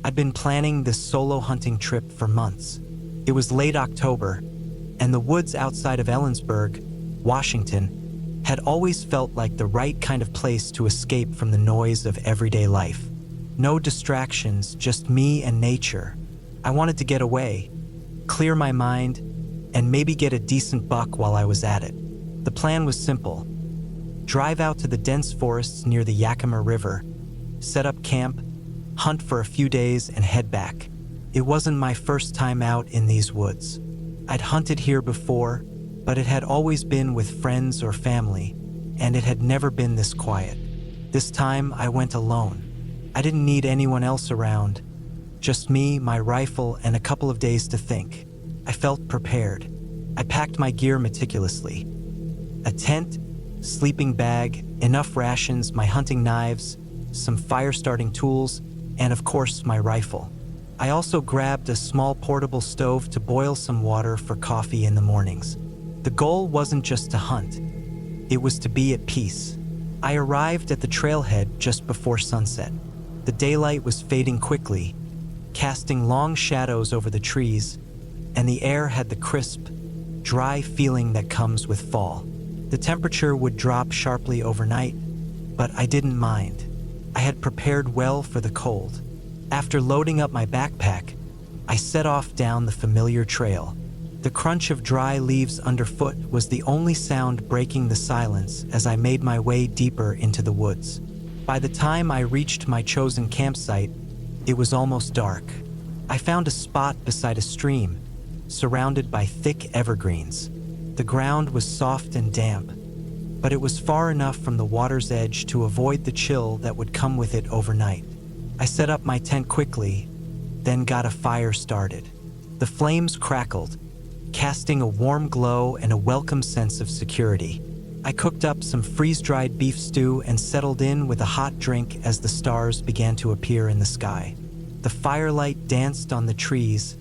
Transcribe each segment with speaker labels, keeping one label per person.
Speaker 1: I'd been planning this solo hunting trip for months. It was late October, and the woods outside of Ellensburg, Washington, had always felt like the right kind of place to escape from the noise of everyday life. No distractions, just me and nature. I wanted to get away, clear my mind, and maybe get a decent buck while I was at it. The plan was simple. Drive out to the dense forests near the Yakima River, set up camp, hunt for a few days, and head back. It wasn't my first time out in these woods. I'd hunted here before, but it had always been with friends or family, and it had never been this quiet. This time I went alone. I didn't need anyone else around, just me, my rifle, and a couple of days to think. I felt prepared. I packed my gear meticulously. A tent, sleeping bag, enough rations, my hunting knives, some fire-starting tools, and of course my rifle. I also grabbed a small portable stove to boil some water for coffee in the mornings. The goal wasn't just to hunt. It was to be at peace. I arrived at the trailhead just before sunset. The daylight was fading quickly, casting long shadows over the trees, and the air had the crisp, dry feeling that comes with fall. The temperature would drop sharply overnight, but I didn't mind. I had prepared well for the cold. After loading up my backpack, I set off down the familiar trail. The crunch of dry leaves underfoot was the only sound breaking the silence as I made my way deeper into the woods. By the time I reached my chosen campsite, it was almost dark. I found a spot beside a stream, surrounded by thick evergreens. The ground was soft and damp, but it was far enough from the water's edge to avoid the chill that would come with it overnight. I set up my tent quickly, then got a fire started. The flames crackled, casting a warm glow and a welcome sense of security. I cooked up some freeze-dried beef stew and settled in with a hot drink as the stars began to appear in the sky. The firelight danced on the trees,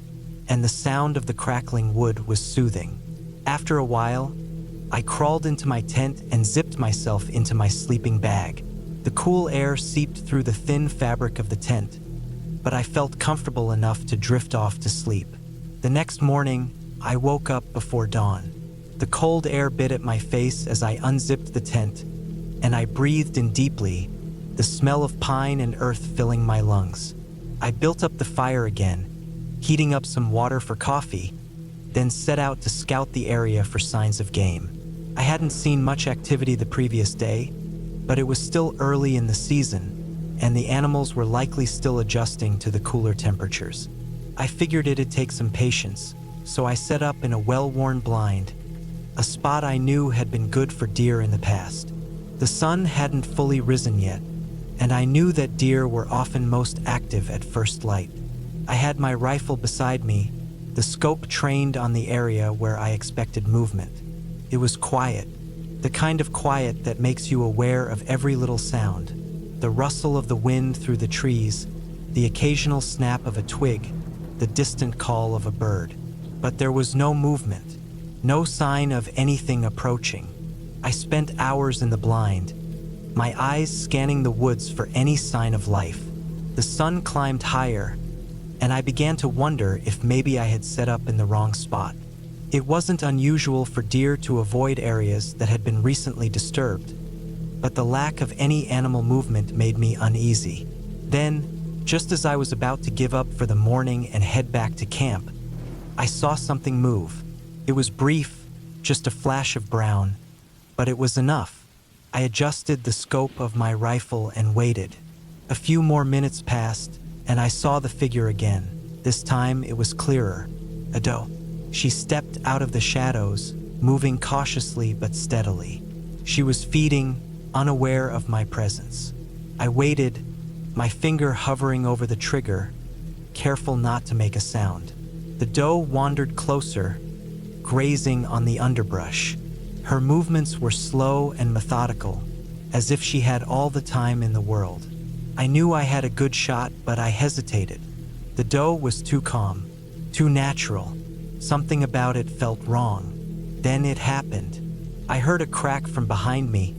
Speaker 1: and the sound of the crackling wood was soothing. After a while, I crawled into my tent and zipped myself into my sleeping bag. The cool air seeped through the thin fabric of the tent, but I felt comfortable enough to drift off to sleep. The next morning, I woke up before dawn. The cold air bit at my face as I unzipped the tent, and I breathed in deeply, the smell of pine and earth filling my lungs. I built up the fire again, heating up some water for coffee, then set out to scout the area for signs of game. I hadn't seen much activity the previous day, but it was still early in the season, and the animals were likely still adjusting to the cooler temperatures. I figured it'd take some patience, so I set up in a well-worn blind, a spot I knew had been good for deer in the past. The sun hadn't fully risen yet, and I knew that deer were often most active at first light. I had my rifle beside me, the scope trained on the area where I expected movement. It was quiet, the kind of quiet that makes you aware of every little sound, the rustle of the wind through the trees, the occasional snap of a twig, the distant call of a bird. But there was no movement, no sign of anything approaching. I spent hours in the blind, my eyes scanning the woods for any sign of life. The sun climbed higher, and I began to wonder if maybe I had set up in the wrong spot. It wasn't unusual for deer to avoid areas that had been recently disturbed, but the lack of any animal movement made me uneasy. Then, just as I was about to give up for the morning and head back to camp, I saw something move. It was brief, just a flash of brown, but it was enough. I adjusted the scope of my rifle and waited. A few more minutes passed, and I saw the figure again. This time it was clearer. A doe. She stepped out of the shadows, moving cautiously but steadily. She was feeding, unaware of my presence. I waited, my finger hovering over the trigger, careful not to make a sound. The doe wandered closer, grazing on the underbrush. Her movements were slow and methodical, as if she had all the time in the world. I knew I had a good shot, but I hesitated. The doe was too calm, too natural. Something about it felt wrong. Then it happened. I heard a crack from behind me,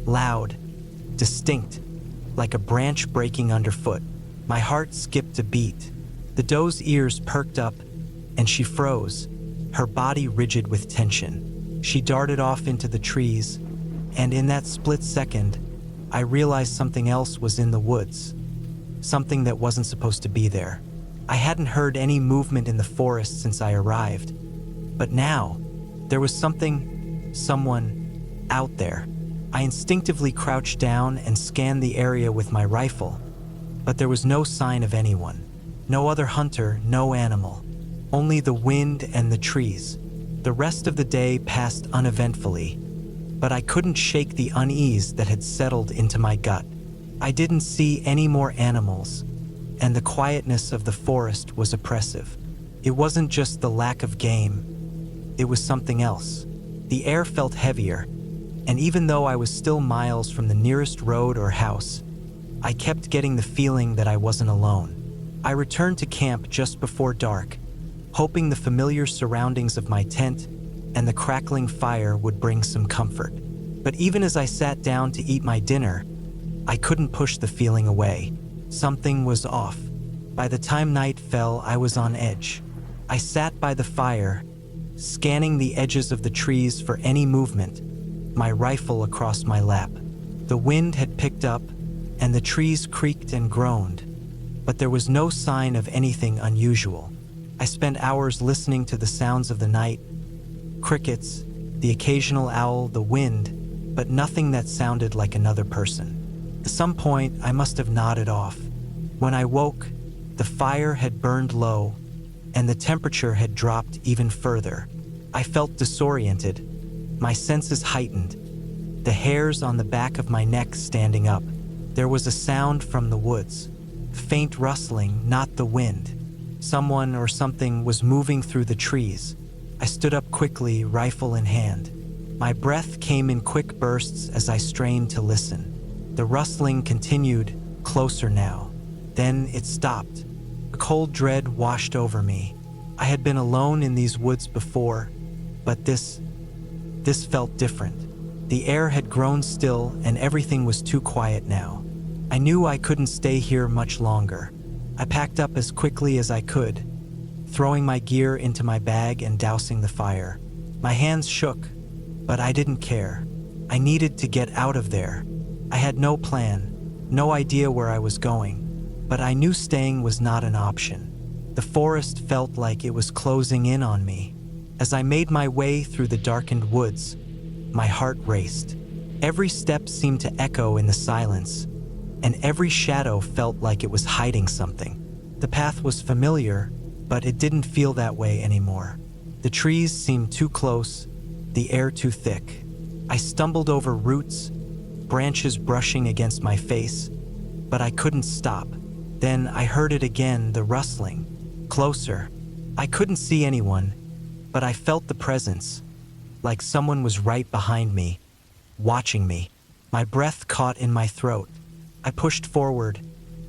Speaker 1: loud, distinct, like a branch breaking underfoot. My heart skipped a beat. The doe's ears perked up, and she froze, her body rigid with tension. She darted off into the trees, and in that split second, I realized something else was in the woods. Something that wasn't supposed to be there. I hadn't heard any movement in the forest since I arrived. But now, there was someone out there. I instinctively crouched down and scanned the area with my rifle, but there was no sign of anyone. No other hunter, no animal. Only the wind and the trees. The rest of the day passed uneventfully, but I couldn't shake the unease that had settled into my gut. I didn't see any more animals, and the quietness of the forest was oppressive. It wasn't just the lack of game, it was something else. The air felt heavier, and even though I was still miles from the nearest road or house, I kept getting the feeling that I wasn't alone. I returned to camp just before dark, hoping the familiar surroundings of my tent and the crackling fire would bring some comfort. But even as I sat down to eat my dinner, I couldn't push the feeling away. Something was off. By the time night fell, I was on edge. I sat by the fire, scanning the edges of the trees for any movement, my rifle across my lap. The wind had picked up, and the trees creaked and groaned, but there was no sign of anything unusual. I spent hours listening to the sounds of the night, crickets, the occasional owl, the wind, but nothing that sounded like another person. At some point, I must have nodded off. When I woke, the fire had burned low, and the temperature had dropped even further. I felt disoriented, my senses heightened, the hairs on the back of my neck standing up. There was a sound from the woods, faint rustling, not the wind. Someone or something was moving through the trees. I stood up quickly, rifle in hand. My breath came in quick bursts as I strained to listen. The rustling continued, closer now. Then it stopped. A cold dread washed over me. I had been alone in these woods before, but this felt different. The air had grown still and everything was too quiet now. I knew I couldn't stay here much longer. I packed up as quickly as I could, throwing my gear into my bag and dousing the fire. My hands shook, but I didn't care. I needed to get out of there. I had no plan, no idea where I was going, but I knew staying was not an option. The forest felt like it was closing in on me. As I made my way through the darkened woods, my heart raced. Every step seemed to echo in the silence, and every shadow felt like it was hiding something. The path was familiar, but it didn't feel that way anymore. The trees seemed too close, the air too thick. I stumbled over roots, branches brushing against my face, but I couldn't stop. Then I heard it again, the rustling. Closer. I couldn't see anyone, but I felt the presence, like someone was right behind me, watching me. My breath caught in my throat. I pushed forward,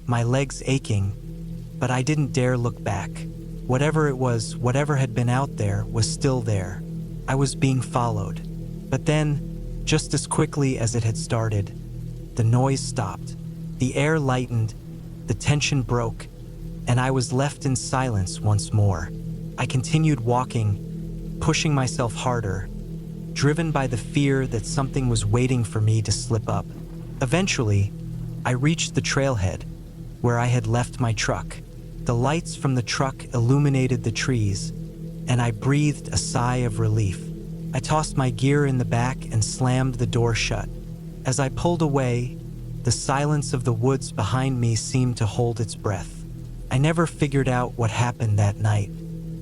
Speaker 1: my legs aching, but I didn't dare look back. Whatever it was, whatever had been out there, was still there. I was being followed. But then, just as quickly as it had started, the noise stopped. The air lightened, the tension broke, and I was left in silence once more. I continued walking, pushing myself harder, driven by the fear that something was waiting for me to slip up. Eventually, I reached the trailhead, where I had left my truck. The lights from the truck illuminated the trees, and I breathed a sigh of relief. I tossed my gear in the back and slammed the door shut. As I pulled away, the silence of the woods behind me seemed to hold its breath. I never figured out what happened that night.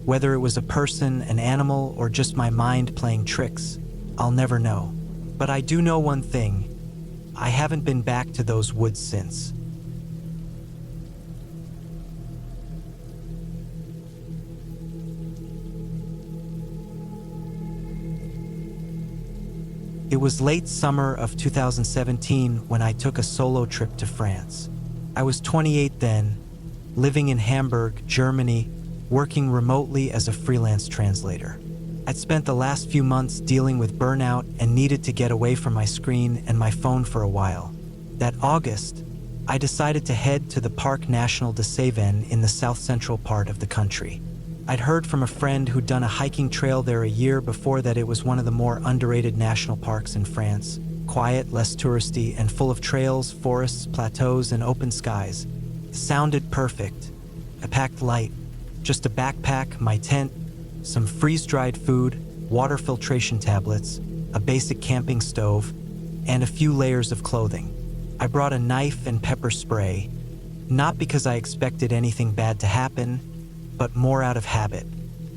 Speaker 1: Whether it was a person, an animal, or just my mind playing tricks, I'll never know. But I do know one thing. I haven't been back to those woods since. It was late summer of 2017 when I took a solo trip to France. I was 28 then, living in Hamburg, Germany, working remotely as a freelance translator. I'd spent the last few months dealing with burnout and needed to get away from my screen and my phone for a while. That August, I decided to head to the Parc National de Cévennes in the south-central part of the country. I'd heard from a friend who'd done a hiking trail there a year before that it was one of the more underrated national parks in France. Quiet, less touristy, and full of trails, forests, plateaus, and open skies. Sounded perfect. I packed light. Just a backpack, my tent, some freeze-dried food, water filtration tablets, a basic camping stove, and a few layers of clothing. I brought a knife and pepper spray, not because I expected anything bad to happen, but more out of habit.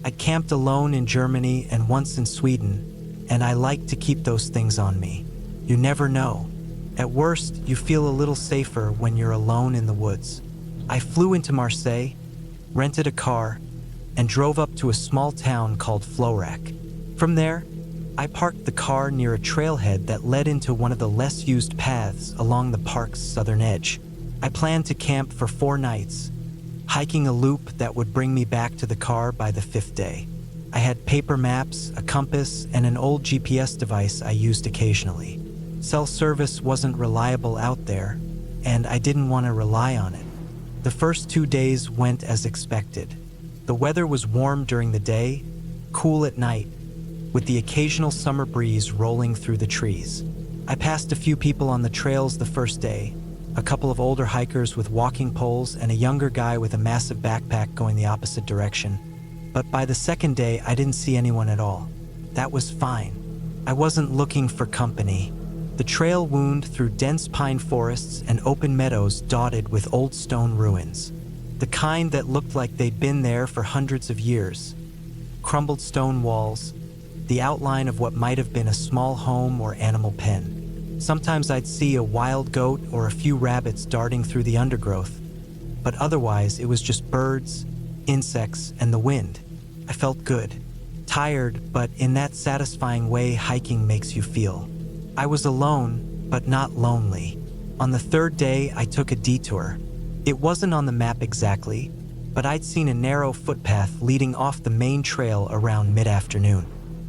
Speaker 1: I camped alone in Germany and once in Sweden, and I like to keep those things on me. You never know. At worst, you feel a little safer when you're alone in the woods. I flew into Marseille, rented a car, and drove up to a small town called Florac. From there, I parked the car near a trailhead that led into one of the less used paths along the park's southern edge. I planned to camp for 4 nights, hiking a loop that would bring me back to the car by the 5th day. I had paper maps, a compass, and an old GPS device I used occasionally. Cell service wasn't reliable out there, and I didn't want to rely on it. The first 2 days went as expected. The weather was warm during the day, cool at night, with the occasional summer breeze rolling through the trees. I passed a few people on the trails the first day, a couple of older hikers with walking poles and a younger guy with a massive backpack going the opposite direction. But by the second day, I didn't see anyone at all. That was fine. I wasn't looking for company. The trail wound through dense pine forests and open meadows dotted with old stone ruins, the kind that looked like they'd been there for hundreds of years. Crumbled stone walls, the outline of what might have been a small home or animal pen. Sometimes I'd see a wild goat or a few rabbits darting through the undergrowth, but otherwise it was just birds, insects, and the wind. I felt good, tired, but in that satisfying way hiking makes you feel. I was alone, but not lonely. On the 3rd day, I took a detour. It wasn't on the map exactly, but I'd seen a narrow footpath leading off the main trail around mid-afternoon.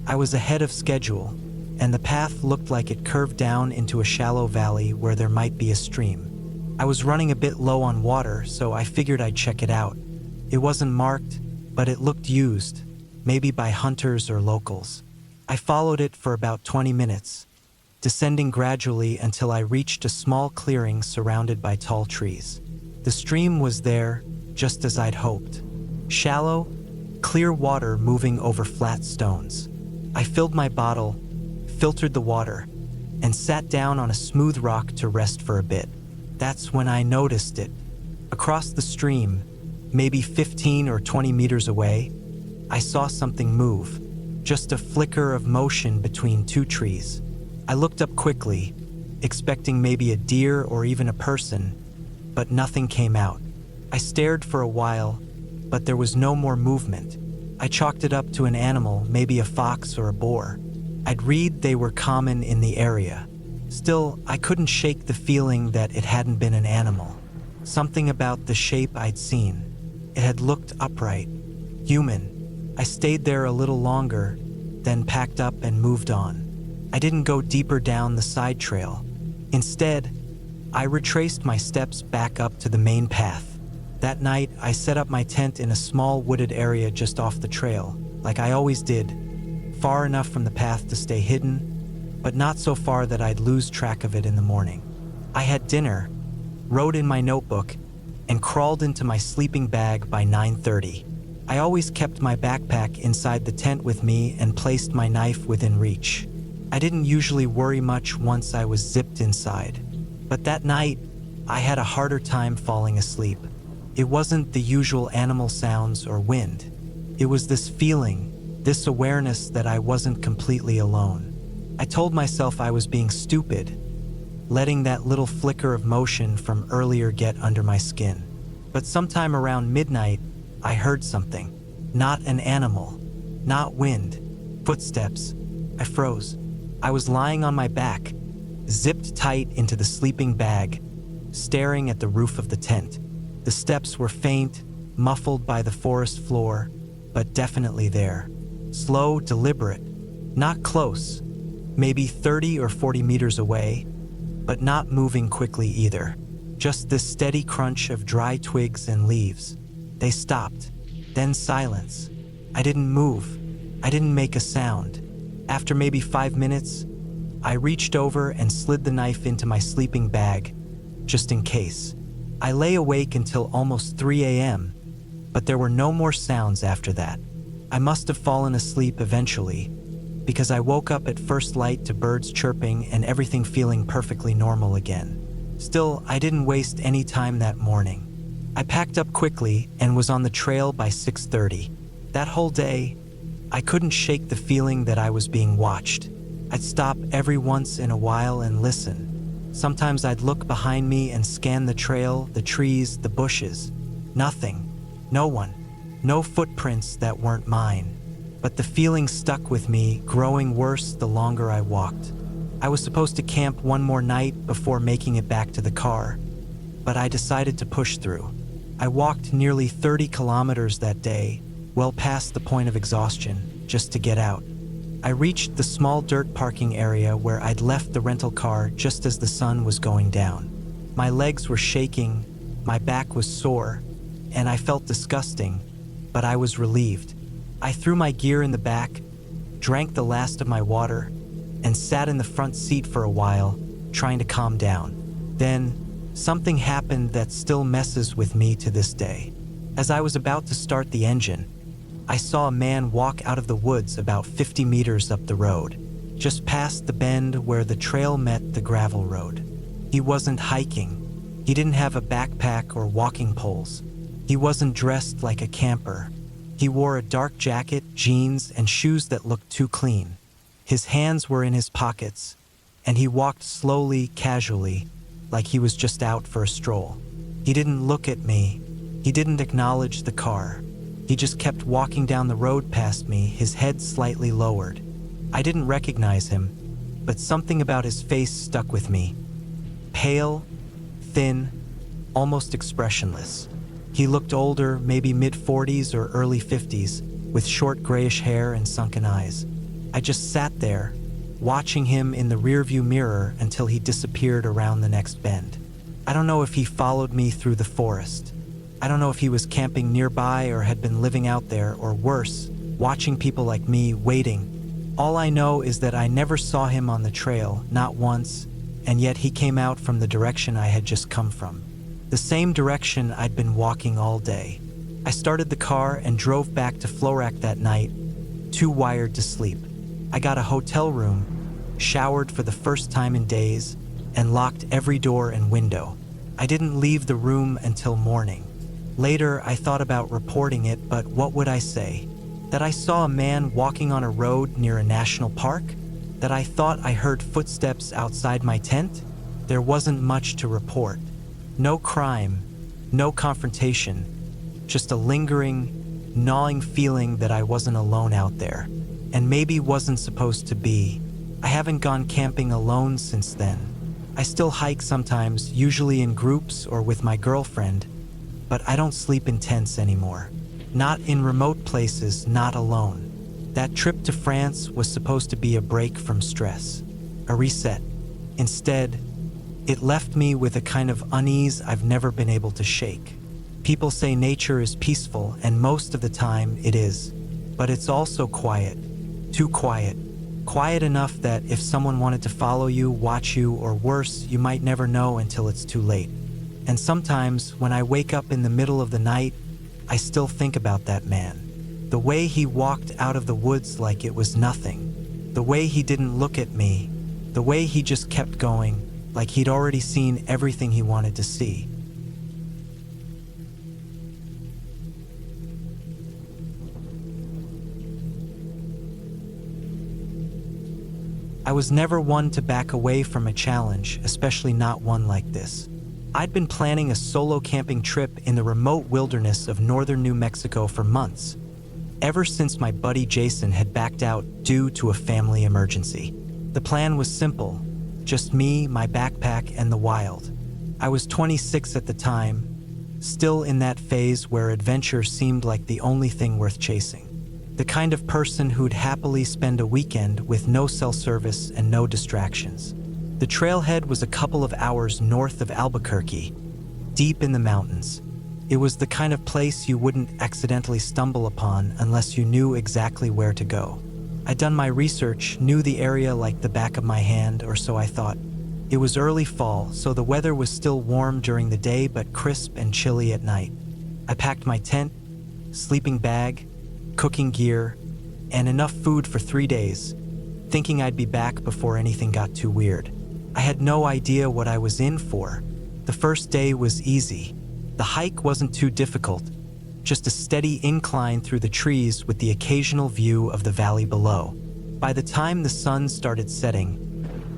Speaker 1: I was ahead of schedule, and the path looked like it curved down into a shallow valley where there might be a stream. I was running a bit low on water, so I figured I'd check it out. It wasn't marked, but it looked used, maybe by hunters or locals. I followed it for about 20 minutes, descending gradually until I reached a small clearing surrounded by tall trees. The stream was there, just as I'd hoped. Shallow, clear water moving over flat stones. I filled my bottle, filtered the water, and sat down on a smooth rock to rest for a bit. That's when I noticed it. Across the stream, maybe 15 or 20 meters away, I saw something move, just a flicker of motion between 2 trees. I looked up quickly, expecting maybe a deer or even a person, but nothing came out. I stared for a while, but there was no more movement. I chalked it up to an animal, maybe a fox or a boar. I'd read they were common in the area. Still, I couldn't shake the feeling that it hadn't been an animal. Something about the shape I'd seen. It had looked upright, human. I stayed there a little longer, then packed up and moved on. I didn't go deeper down the side trail. Instead, I retraced my steps back up to the main path. That night, I set up my tent in a small wooded area just off the trail, like I always did, far enough from the path to stay hidden, but not so far that I'd lose track of it in the morning. I had dinner, wrote in my notebook, and crawled into my sleeping bag by 9:30. I always kept my backpack inside the tent with me and placed my knife within reach. I didn't usually worry much once I was zipped inside, but that night, I had a harder time falling asleep. It wasn't the usual animal sounds or wind. It was this feeling, this awareness that I wasn't completely alone. I told myself I was being stupid, letting that little flicker of motion from earlier get under my skin. But sometime around midnight, I heard something. Not an animal, not wind, footsteps. I froze. I was lying on my back, zipped tight into the sleeping bag, staring at the roof of the tent. The steps were faint, muffled by the forest floor, but definitely there. Slow, deliberate, not close, maybe 30 or 40 meters away, but not moving quickly either. just this steady crunch of dry twigs and leaves. They stopped, then silence. I didn't move. I didn't make a sound. After maybe 5 minutes, I reached over and slid the knife into my sleeping bag, just in case. I lay awake until almost 3 a.m., but there were no more sounds after that. I must have fallen asleep eventually, because I woke up at first light to birds chirping and everything feeling perfectly normal again. Still, I didn't waste any time that morning. I packed up quickly and was on the trail by 6:30. That whole day, I couldn't shake the feeling that I was being watched. I'd stop every once in a while and listen. Sometimes I'd look behind me and scan the trail, the trees, the bushes. Nothing. No one. No footprints that weren't mine. But the feeling stuck with me, growing worse the longer I walked. I was supposed to camp one more night before making it back to the car, but I decided to push through. I walked nearly 30 kilometers that day, well past the point of exhaustion, just to get out. I reached the small dirt parking area where I'd left the rental car just as the sun was going down. My legs were shaking, my back was sore, and I felt disgusting, but I was relieved. I threw my gear in the back, drank the last of my water, and sat in the front seat for a while, trying to calm down. Then, something happened that still messes with me to this day. As I was about to start the engine, I saw a man walk out of the woods about 50 meters up the road, just past the bend where the trail met the gravel road. He wasn't hiking. He didn't have a backpack or walking poles. He wasn't dressed like a camper. He wore a dark jacket, jeans, and shoes that looked too clean. His hands were in his pockets, and he walked slowly, casually, like he was just out for a stroll. He didn't look at me. He didn't acknowledge the car. He just kept walking down the road past me, his head slightly lowered. I didn't recognize him, but something about his face stuck with me. Pale, thin, almost expressionless. He looked older, maybe mid-40s or early 50s, with short grayish hair and sunken eyes. I just sat there, watching him in the rearview mirror until he disappeared around the next bend. I don't know if he followed me through the forest. I don't know if he was camping nearby or had been living out there, or worse, watching people like me waiting. All I know is that I never saw him on the trail, not once, and yet he came out from the direction I had just come from. The same direction I'd been walking all day. I started the car and drove back to Florac that night, too wired to sleep. I got a hotel room, showered for the first time in days, and locked every door and window. I didn't leave the room until morning. Later, I thought about reporting it, but what would I say? That I saw a man walking on a road near a national park? That I thought I heard footsteps outside my tent? There wasn't much to report. No crime, no confrontation, just a lingering, gnawing feeling that I wasn't alone out there, and maybe wasn't supposed to be. I haven't gone camping alone since then. I still hike sometimes, usually in groups or with my girlfriend, but I don't sleep in tents anymore. Not in remote places, not alone. That trip to France was supposed to be a break from stress, a reset. Instead, it left me with a kind of unease I've never been able to shake. People say nature is peaceful, and most of the time it is. But it's also quiet. Too quiet. Quiet enough that if someone wanted to follow you, watch you, or worse, you might never know until it's too late. And sometimes, when I wake up in the middle of the night, I still think about that man. The way he walked out of the woods like it was nothing. The way he didn't look at me. The way he just kept going, like he'd already seen everything he wanted to see. I was never one to back away from a challenge, especially not one like this. I'd been planning a solo camping trip in the remote wilderness of northern New Mexico for months, ever since my buddy Jason had backed out due to a family emergency. The plan was simple, just me, my backpack, and the wild. I was 26 at the time, still in that phase where adventure seemed like the only thing worth chasing. The kind of person who'd happily spend a weekend with no cell service and no distractions. The trailhead was a couple of hours north of Albuquerque, deep in the mountains. It was the kind of place you wouldn't accidentally stumble upon unless you knew exactly where to go. I'd done my research, knew the area like the back of my hand, or so I thought. It was early fall, so the weather was still warm during the day but crisp and chilly at night. I packed my tent, sleeping bag, cooking gear, and enough food for 3 days, thinking I'd be back before anything got too weird. I had no idea what I was in for. The first day was easy. The hike wasn't too difficult, just a steady incline through the trees with the occasional view of the valley below. By the time the sun started setting,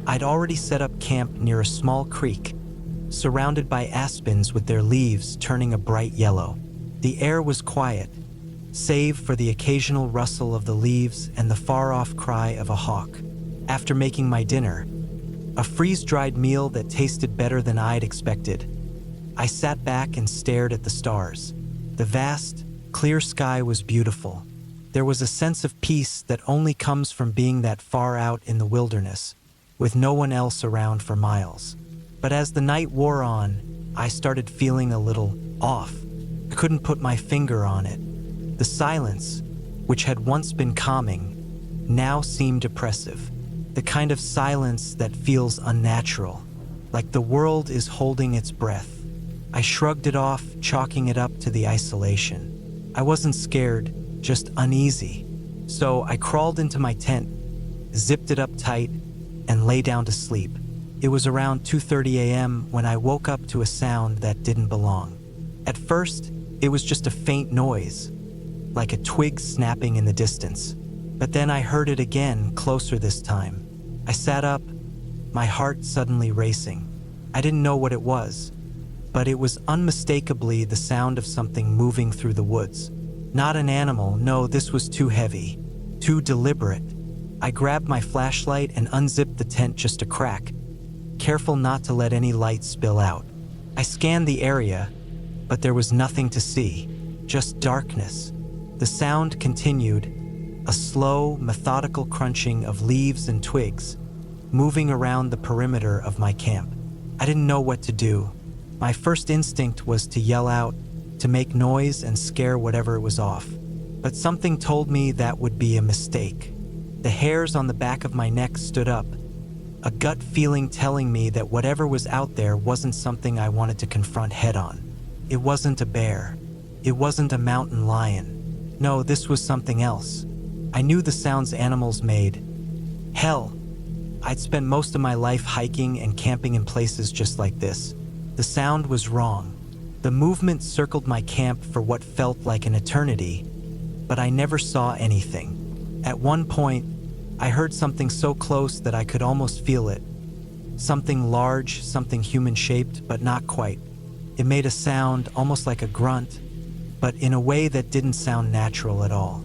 Speaker 1: I'd already set up camp near a small creek, surrounded by aspens with their leaves turning a bright yellow. The air was quiet, save for the occasional rustle of the leaves and the far-off cry of a hawk. After making my dinner, a freeze-dried meal that tasted better than I'd expected, I sat back and stared at the stars. The vast, clear sky was beautiful. There was a sense of peace that only comes from being that far out in the wilderness, with no one else around for miles. But as the night wore on, I started feeling a little off. I couldn't put my finger on it. The silence, which had once been calming, now seemed oppressive. The kind of silence that feels unnatural, like the world is holding its breath. I shrugged it off, chalking it up to the isolation. I wasn't scared, just uneasy. So I crawled into my tent, zipped it up tight, and lay down to sleep. It was around 2:30 a.m. when I woke up to a sound that didn't belong. At first, it was just a faint noise, like a twig snapping in the distance. But then I heard it again, closer this time. I sat up, my heart suddenly racing. I didn't know what it was, but it was unmistakably the sound of something moving through the woods. Not an animal, no, this was too heavy, too deliberate. I grabbed my flashlight and unzipped the tent just a crack, careful not to let any light spill out. I scanned the area, but there was nothing to see, just darkness. The sound continued, a slow, methodical crunching of leaves and twigs, moving around the perimeter of my camp. I didn't know what to do. My first instinct was to yell out, to make noise and scare whatever was off. But something told me that would be a mistake. The hairs on the back of my neck stood up, a gut feeling telling me that whatever was out there wasn't something I wanted to confront head-on. It wasn't a bear. It wasn't a mountain lion. No, this was something else. I knew the sounds animals made. Hell, I'd spent most of my life hiking and camping in places just like this. The sound was wrong. The movement circled my camp for what felt like an eternity, but I never saw anything. At one point, I heard something so close that I could almost feel it. Something large, something human-shaped, but not quite. It made a sound almost like a grunt, but in a way that didn't sound natural at all.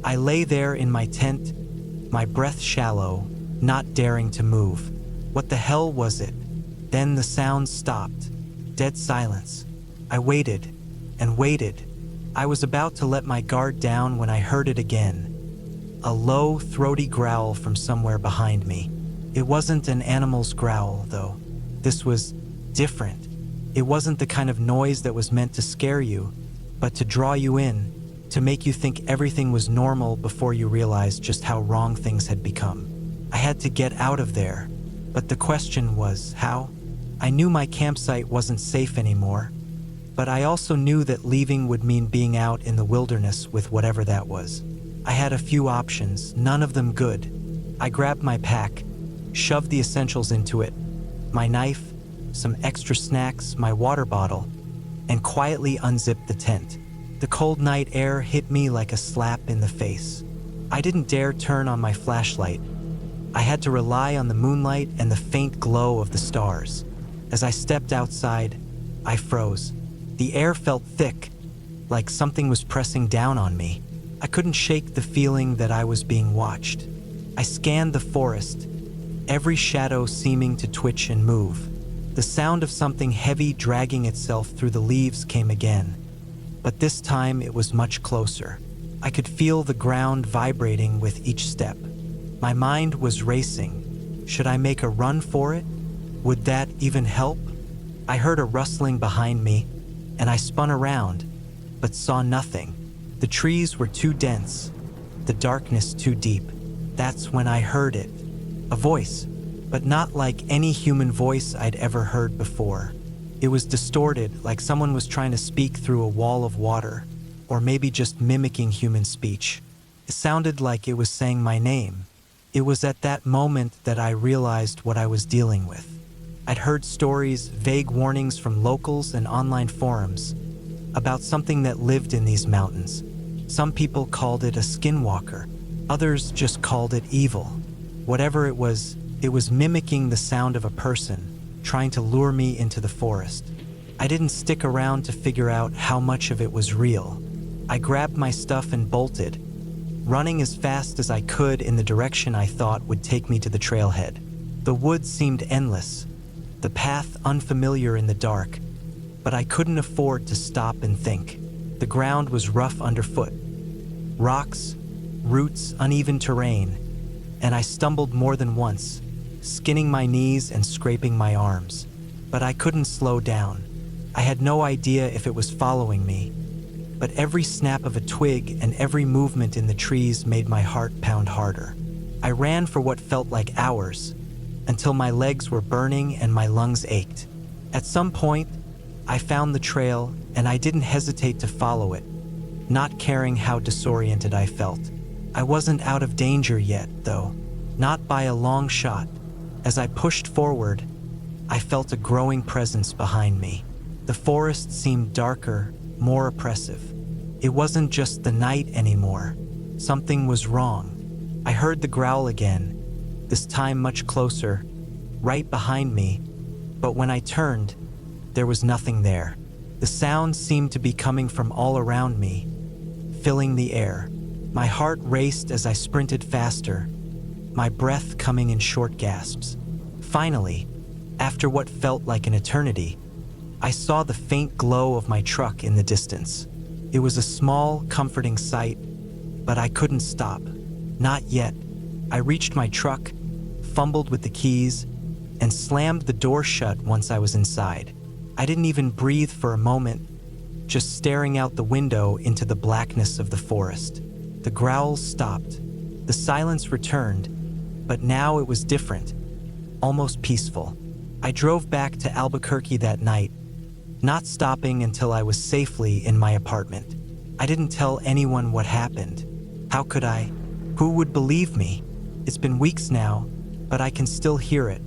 Speaker 1: I lay there in my tent, my breath shallow, not daring to move. What the hell was it? Then the sound stopped. Dead silence. I waited and waited. I was about to let my guard down when I heard it again. A low, throaty growl from somewhere behind me. It wasn't an animal's growl, though. This was different. It wasn't the kind of noise that was meant to scare you, but to draw you in, to make you think everything was normal before you realized just how wrong things had become. I had to get out of there, but the question was, how? I knew my campsite wasn't safe anymore, but I also knew that leaving would mean being out in the wilderness with whatever that was. I had a few options, none of them good. I grabbed my pack, shoved the essentials into it, my knife, some extra snacks, my water bottle, and quietly unzipped the tent. The cold night air hit me like a slap in the face. I didn't dare turn on my flashlight. I had to rely on the moonlight and the faint glow of the stars. As I stepped outside, I froze. The air felt thick, like something was pressing down on me. I couldn't shake the feeling that I was being watched. I scanned the forest, every shadow seeming to twitch and move. The sound of something heavy dragging itself through the leaves came again, but this time it was much closer. I could feel the ground vibrating with each step. My mind was racing. Should I make a run for it? Would that even help? I heard a rustling behind me, and I spun around, but saw nothing. The trees were too dense, the darkness too deep. That's when I heard it. A voice, but not like any human voice I'd ever heard before. It was distorted, like someone was trying to speak through a wall of water, or maybe just mimicking human speech. It sounded like it was saying my name. It was at that moment that I realized what I was dealing with. I'd heard stories, vague warnings from locals and online forums about something that lived in these mountains. Some people called it a skinwalker. Others just called it evil. Whatever it was mimicking the sound of a person trying to lure me into the forest. I didn't stick around to figure out how much of it was real. I grabbed my stuff and bolted, running as fast as I could in the direction I thought would take me to the trailhead. The woods seemed endless, the path unfamiliar in the dark, but I couldn't afford to stop and think. The ground was rough underfoot. Rocks, roots, uneven terrain, and I stumbled more than once, skinning my knees and scraping my arms. But I couldn't slow down. I had no idea if it was following me, but every snap of a twig and every movement in the trees made my heart pound harder. I ran for what felt like hours, until my legs were burning and my lungs ached. At some point, I found the trail, and I didn't hesitate to follow it, not caring how disoriented I felt. I wasn't out of danger yet, though, not by a long shot. As I pushed forward, I felt a growing presence behind me. The forest seemed darker, more oppressive. It wasn't just the night anymore. Something was wrong. I heard the growl again, this time much closer, right behind me, but when I turned, there was nothing there. The sound seemed to be coming from all around me, filling the air. My heart raced as I sprinted faster, my breath coming in short gasps. Finally, after what felt like an eternity, I saw the faint glow of my truck in the distance. It was a small, comforting sight, but I couldn't stop. Not yet. I reached my truck, fumbled with the keys, and slammed the door shut once I was inside. I didn't even breathe for a moment, just staring out the window into the blackness of the forest. The growls stopped. The silence returned, but now it was different, almost peaceful. I drove back to Albuquerque that night, not stopping until I was safely in my apartment. I didn't tell anyone what happened. How could I? Who would believe me? It's been weeks now, but I can still hear it.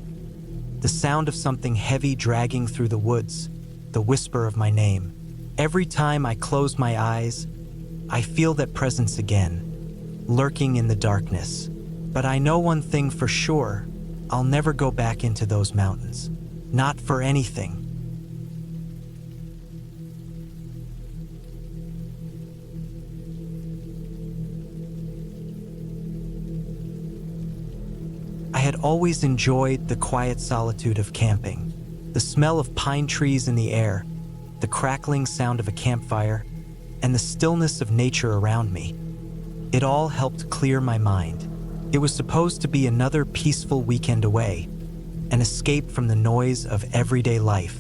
Speaker 1: The sound of something heavy dragging through the woods, the whisper of my name. Every time I close my eyes, I feel that presence again, lurking in the darkness. But I know one thing for sure, I'll never go back into those mountains. Not for anything. I had always enjoyed the quiet solitude of camping, the smell of pine trees in the air, the crackling sound of a campfire, and the stillness of nature around me. It all helped clear my mind. It was supposed to be another peaceful weekend away, an escape from the noise of everyday life.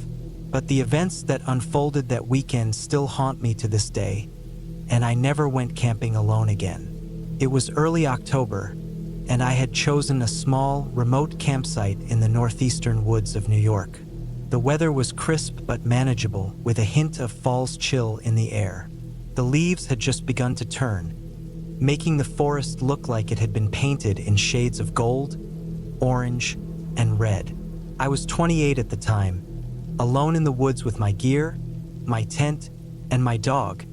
Speaker 1: But the events that unfolded that weekend still haunt me to this day, and I never went camping alone again. It was early October, and I had chosen a small, remote campsite in the northeastern woods of New York. The weather was crisp but manageable, with a hint of fall's chill in the air. The leaves had just begun to turn, making the forest look like it had been painted in shades of gold, orange, and red. I was 28 at the time, alone in the woods with my gear, my tent, and my dog.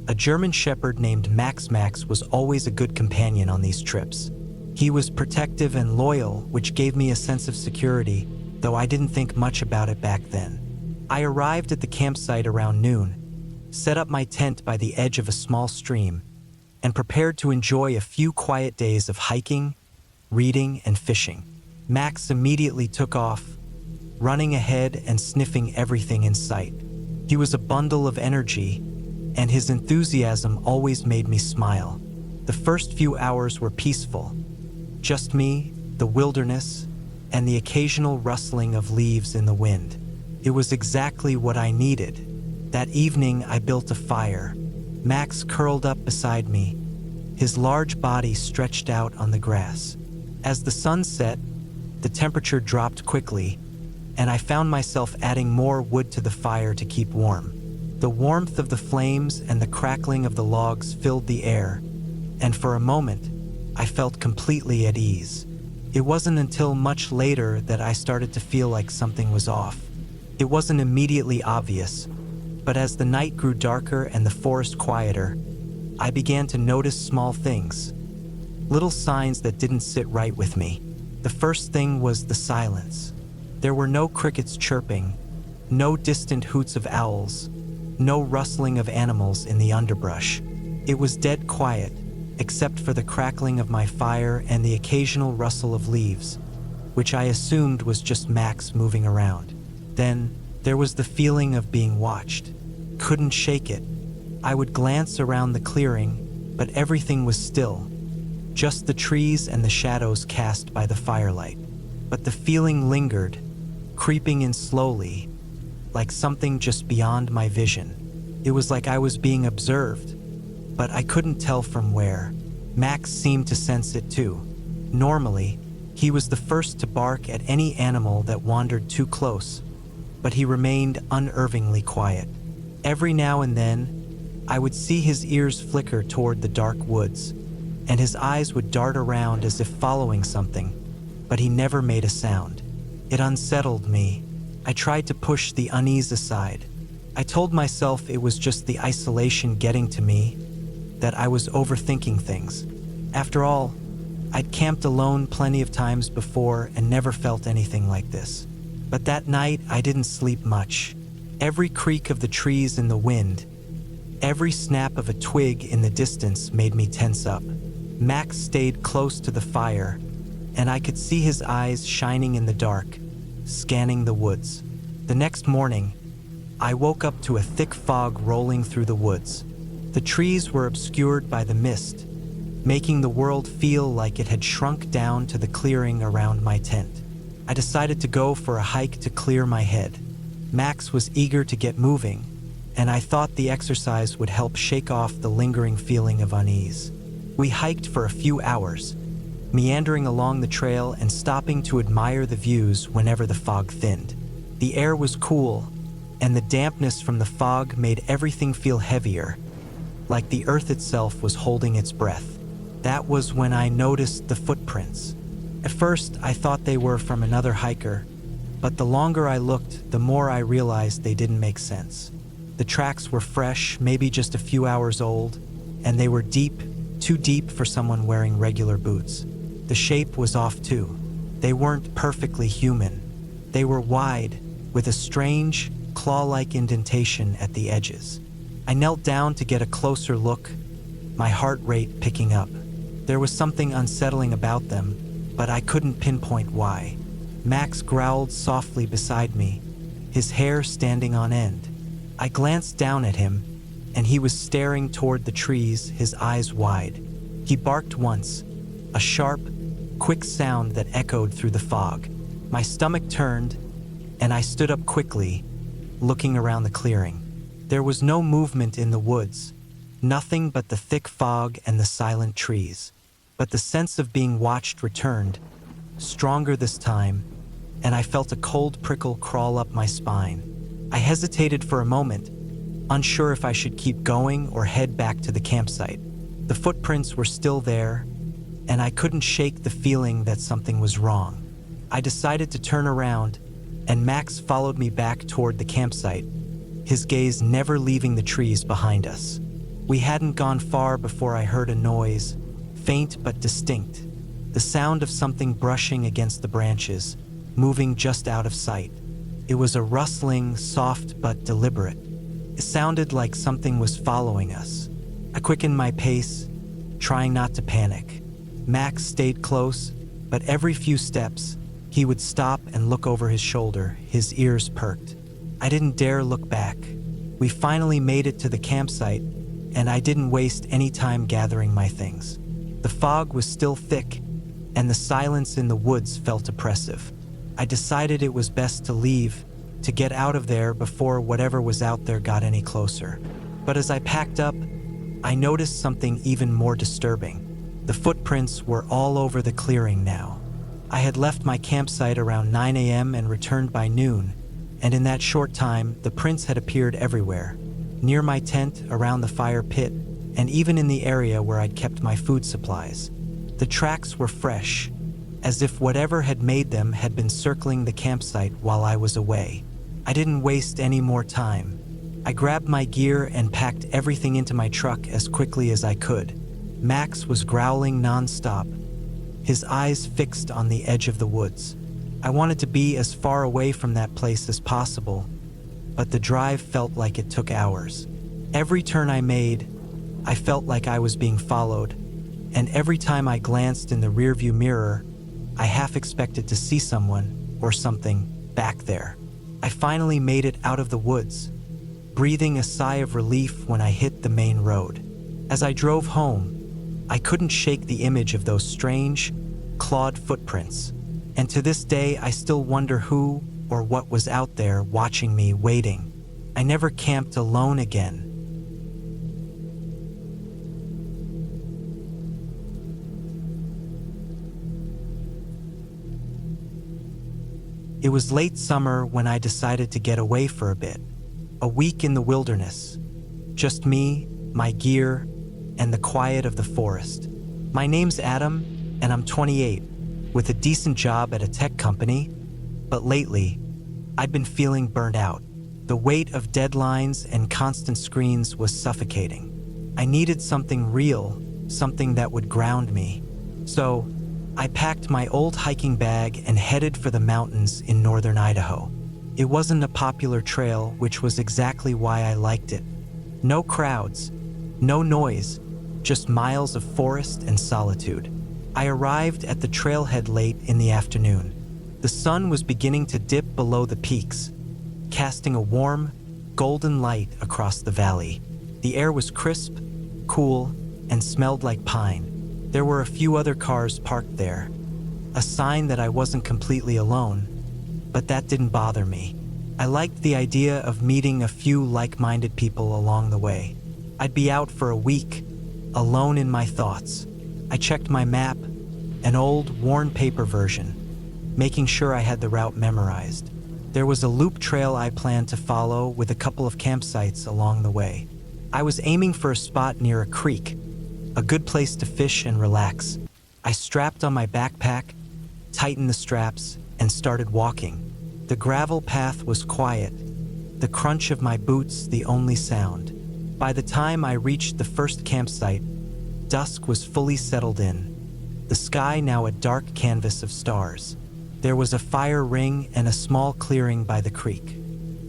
Speaker 1: A German shepherd named Max. Max was always a good companion on these trips. He was protective and loyal, which gave me a sense of security, though I didn't think much about it back then. I arrived at the campsite around noon, set up my tent by the edge of a small stream, and prepared to enjoy a few quiet days of hiking, reading, and fishing. Max immediately took off, running ahead and sniffing everything in sight. He was a bundle of energy, and his enthusiasm always made me smile. The first few hours were peaceful. Just me, the wilderness, and the occasional rustling of leaves in the wind. It was exactly what I needed. That evening, I built a fire. Max curled up beside me, his large body stretched out on the grass. As the sun set, the temperature dropped quickly, and I found myself adding more wood to the fire to keep warm. The warmth of the flames and the crackling of the logs filled the air, and for a moment, I felt completely at ease. It wasn't until much later that I started to feel like something was off. It wasn't immediately obvious, but as the night grew darker and the forest quieter, I began to notice small things, little signs that didn't sit right with me. The first thing was the silence. There were no crickets chirping, no distant hoots of owls, no rustling of animals in the underbrush. It was dead quiet, except for the crackling of my fire and the occasional rustle of leaves, which I assumed was just Max moving around. Then, there was the feeling of being watched. Couldn't shake it. I would glance around the clearing, but everything was still, just the trees and the shadows cast by the firelight. But the feeling lingered, creeping in slowly, like something just beyond my vision. It was like I was being observed, but I couldn't tell from where. Max seemed to sense it too. Normally, he was the first to bark at any animal that wandered too close, but he remained unnervingly quiet. Every now and then, I would see his ears flicker toward the dark woods, and his eyes would dart around as if following something, but he never made a sound. It unsettled me. I tried to push the unease aside. I told myself it was just the isolation getting to me, that I was overthinking things. After all, I'd camped alone plenty of times before and never felt anything like this. But that night, I didn't sleep much. Every creak of the trees in the wind, every snap of a twig in the distance made me tense up. Max stayed close to the fire, and I could see his eyes shining in the dark, scanning the woods. The next morning, I woke up to a thick fog rolling through the woods. The trees were obscured by the mist, making the world feel like it had shrunk down to the clearing around my tent. I decided to go for a hike to clear my head. Max was eager to get moving, and I thought the exercise would help shake off the lingering feeling of unease. We hiked for a few hours, meandering along the trail and stopping to admire the views whenever the fog thinned. The air was cool, and the dampness from the fog made everything feel heavier, like the earth itself was holding its breath. That was when I noticed the footprints. At first, I thought they were from another hiker, but the longer I looked, the more I realized they didn't make sense. The tracks were fresh, maybe just a few hours old, and they were deep, too deep for someone wearing regular boots. The shape was off too. They weren't perfectly human. They were wide, with a strange, claw-like indentation at the edges. I knelt down to get a closer look, my heart rate picking up. There was something unsettling about them, but I couldn't pinpoint why. Max growled softly beside me, his hair standing on end. I glanced down at him, and he was staring toward the trees, his eyes wide. He barked once, a sharp, quick sound that echoed through the fog. My stomach turned, and I stood up quickly, looking around the clearing. There was no movement in the woods, nothing but the thick fog and the silent trees. But the sense of being watched returned, stronger this time, and I felt a cold prickle crawl up my spine. I hesitated for a moment, unsure if I should keep going or head back to the campsite. The footprints were still there, and I couldn't shake the feeling that something was wrong. I decided to turn around, and Max followed me back toward the campsite, his gaze never leaving the trees behind us. We hadn't gone far before I heard a noise, faint but distinct, the sound of something brushing against the branches, moving just out of sight. It was a rustling, soft but deliberate. It sounded like something was following us. I quickened my pace, trying not to panic. Max stayed close, but every few steps, he would stop and look over his shoulder, his ears perked. I didn't dare look back. We finally made it to the campsite, and I didn't waste any time gathering my things. The fog was still thick, and the silence in the woods felt oppressive. I decided it was best to leave, to get out of there before whatever was out there got any closer. But as I packed up, I noticed something even more disturbing. The footprints were all over the clearing now. I had left my campsite around 9 a.m. and returned by noon, and in that short time, the prints had appeared everywhere. Near my tent, around the fire pit, and even in the area where I'd kept my food supplies. The tracks were fresh, as if whatever had made them had been circling the campsite while I was away. I didn't waste any more time. I grabbed my gear and packed everything into my truck as quickly as I could. Max was growling nonstop, his eyes fixed on the edge of the woods. I wanted to be as far away from that place as possible, but the drive felt like it took hours. Every turn I made, I felt like I was being followed, and every time I glanced in the rearview mirror, I half expected to see someone or something back there. I finally made it out of the woods, breathing a sigh of relief when I hit the main road. As I drove home, I couldn't shake the image of those strange, clawed footprints, and to this day I still wonder who or what was out there watching me, waiting. I never camped alone again. It was late summer when I decided to get away for a bit. A week in the wilderness. Just me, my gear, and the quiet of the forest. My name's Adam, and I'm 28, with a decent job at a tech company, but lately, I'd been feeling burnt out. The weight of deadlines and constant screens was suffocating. I needed something real, something that would ground me. So, I packed my old hiking bag and headed for the mountains in northern Idaho. It wasn't a popular trail, which was exactly why I liked it. No crowds, no noise, just miles of forest and solitude. I arrived at the trailhead late in the afternoon. The sun was beginning to dip below the peaks, casting a warm, golden light across the valley. The air was crisp, cool, and smelled like pine. There were a few other cars parked there, a sign that I wasn't completely alone, but that didn't bother me. I liked the idea of meeting a few like-minded people along the way. I'd be out for a week, alone in my thoughts. I checked my map, an old, worn paper version, making sure I had the route memorized. There was a loop trail I planned to follow with a couple of campsites along the way. I was aiming for a spot near a creek, a good place to fish and relax. I strapped on my backpack, tightened the straps, and started walking. The gravel path was quiet, the crunch of my boots the only sound. By the time I reached the first campsite, dusk was fully settled in, the sky now a dark canvas of stars. There was a fire ring and a small clearing by the creek.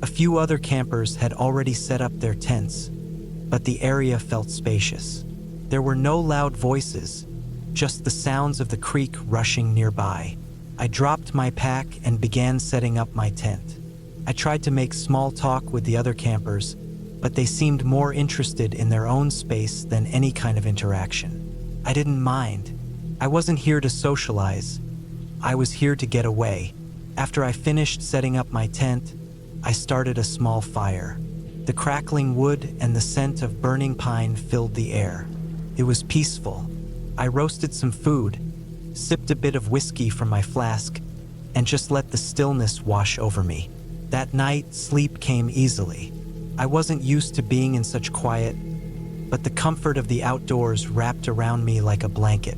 Speaker 1: A few other campers had already set up their tents, but the area felt spacious. There were no loud voices, just the sounds of the creek rushing nearby. I dropped my pack and began setting up my tent. I tried to make small talk with the other campers, but they seemed more interested in their own space than any kind of interaction. I didn't mind. I wasn't here to socialize. I was here to get away. After I finished setting up my tent, I started a small fire. The crackling wood and the scent of burning pine filled the air. It was peaceful. I roasted some food, sipped a bit of whiskey from my flask, and just let the stillness wash over me. That night, sleep came easily. I wasn't used to being in such quiet, but the comfort of the outdoors wrapped around me like a blanket.